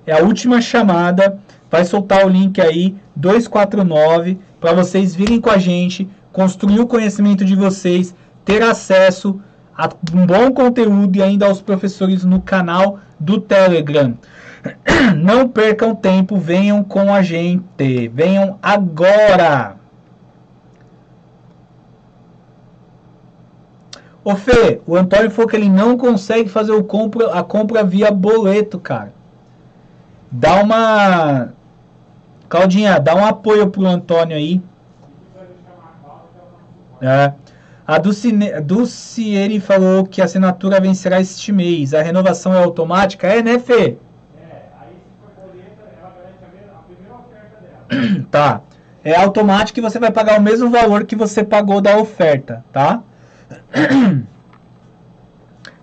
é a última chamada. Vai soltar o link aí, 249, para vocês virem com a gente, construir o conhecimento de vocês, ter acesso a um bom conteúdo e ainda aos professores no canal do Telegram. Não percam tempo, venham com a gente, venham agora! Ô Fê, o Antônio falou que ele não consegue fazer a compra via boleto, cara. Dá uma... Claudinha, dá um apoio pro Antônio aí. A Dulciene falou que a assinatura vencerá este mês. A renovação é automática? Né, Fê? Aí se for boleta, ela garante a primeira oferta dela. Tá. é automático e você vai pagar o mesmo valor que você pagou da oferta, tá?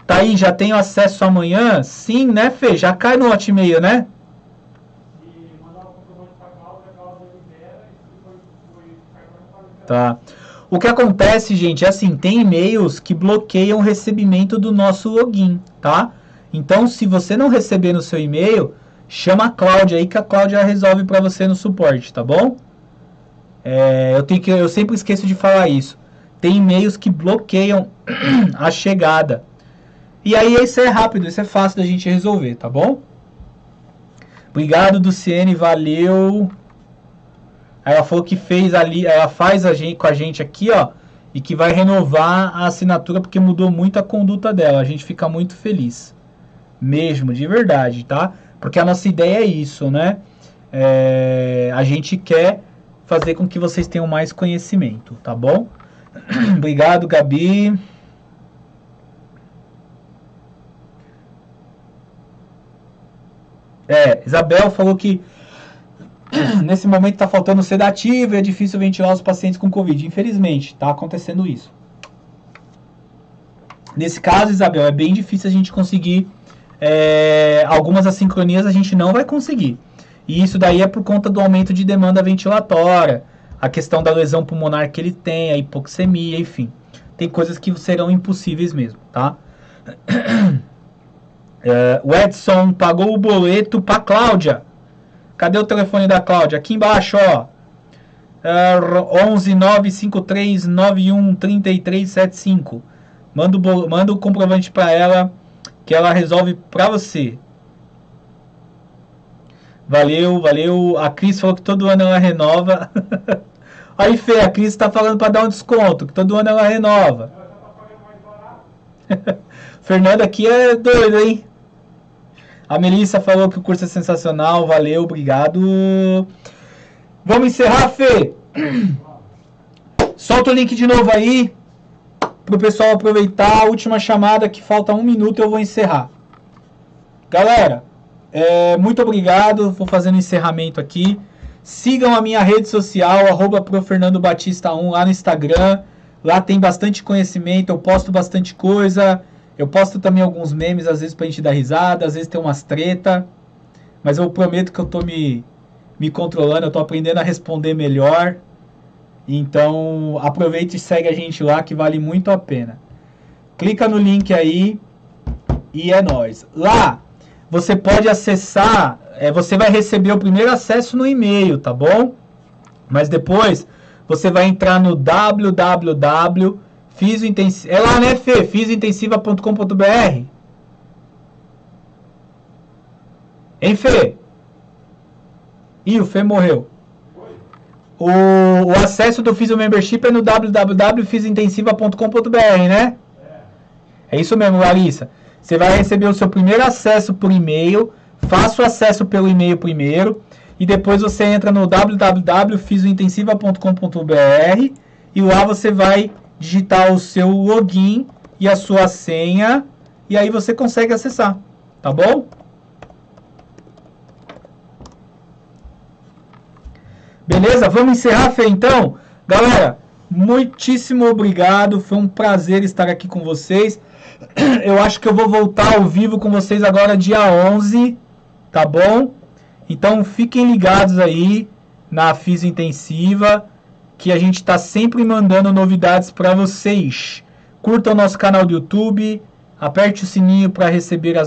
Tá aí, já tenho acesso amanhã? Sim, né, Fê? Já cai no Hotmail, né? Tá. O que acontece, gente, é assim, tem e-mails que bloqueiam o recebimento do nosso login, tá? Então, se você não receber no seu e-mail, chama a Cláudia aí que a Cláudia resolve para você no suporte, tá bom? Eu sempre esqueço de falar isso. Tem e-mails que bloqueiam a chegada. E aí isso é rápido, isso é fácil da gente resolver, tá bom? Obrigado, Luciene, valeu. Ela falou que fez ali, ela faz com a gente aqui, ó, e que vai renovar a assinatura porque mudou muito a conduta dela. A gente fica muito feliz. Mesmo, de verdade, tá? Porque a nossa ideia é isso, né? A gente quer fazer com que vocês tenham mais conhecimento, tá bom? Obrigado, Gabi. Isabel falou que nesse momento está faltando sedativo e é difícil ventilar os pacientes com Covid. Infelizmente, está acontecendo isso. Nesse caso, Isabel, é bem difícil a gente conseguir. Algumas assincronias a gente não vai conseguir. E isso daí é por conta do aumento de demanda ventilatória, a questão da lesão pulmonar que ele tem, a hipoxemia, enfim. Tem coisas que serão impossíveis mesmo, tá? O Edson pagou o boleto para Cláudia. Cadê o telefone da Cláudia? Aqui embaixo, ó. 11 953 91 3375. Manda o comprovante para ela que ela resolve para você. Valeu, valeu. A Cris falou que todo ano ela renova. Aí, Fê, a Cris tá falando para dar um desconto, que todo ano ela renova. Fernando aqui é doido, hein? A Melissa falou que o curso é sensacional. Valeu, obrigado. Vamos encerrar, Fê? Solta o link de novo aí pro pessoal aproveitar a última chamada, que falta 1 minuto e eu vou encerrar. Galera, muito obrigado. Vou fazendo encerramento aqui. Sigam a minha rede social, @profernandobatista1 lá no Instagram. Lá tem bastante conhecimento, eu posto bastante coisa. Eu posto também alguns memes, às vezes pra gente dar risada, às vezes tem umas treta. Mas eu prometo que eu tô me controlando, eu tô aprendendo a responder melhor. Então, aproveita e segue a gente lá, que vale muito a pena. Clica no link aí e é nóis. Lá, você pode acessar, você vai receber o primeiro acesso no e-mail, tá bom? Mas depois, você vai entrar no www. É lá, né, Fê? fisiointensiva.com.br. Hein, Fê? Ih, o Fê morreu. O acesso do Fisio Membership é no www.fisiointensiva.com.br, né? É isso mesmo, Larissa. Você vai receber o seu primeiro acesso por e-mail. Faça o acesso pelo e-mail primeiro. E depois você entra no www.fisiointensiva.com.br e lá você vai digitar o seu login e a sua senha, e aí você consegue acessar, tá bom? Beleza? Vamos encerrar, Fê, então? Galera, muitíssimo obrigado, foi um prazer estar aqui com vocês. Eu acho que eu vou voltar ao vivo com vocês agora dia 11, tá bom? Então fiquem ligados aí na Fisio Intensiva, que a gente está sempre mandando novidades para vocês. Curtam o nosso canal do YouTube, aperte o sininho para receber as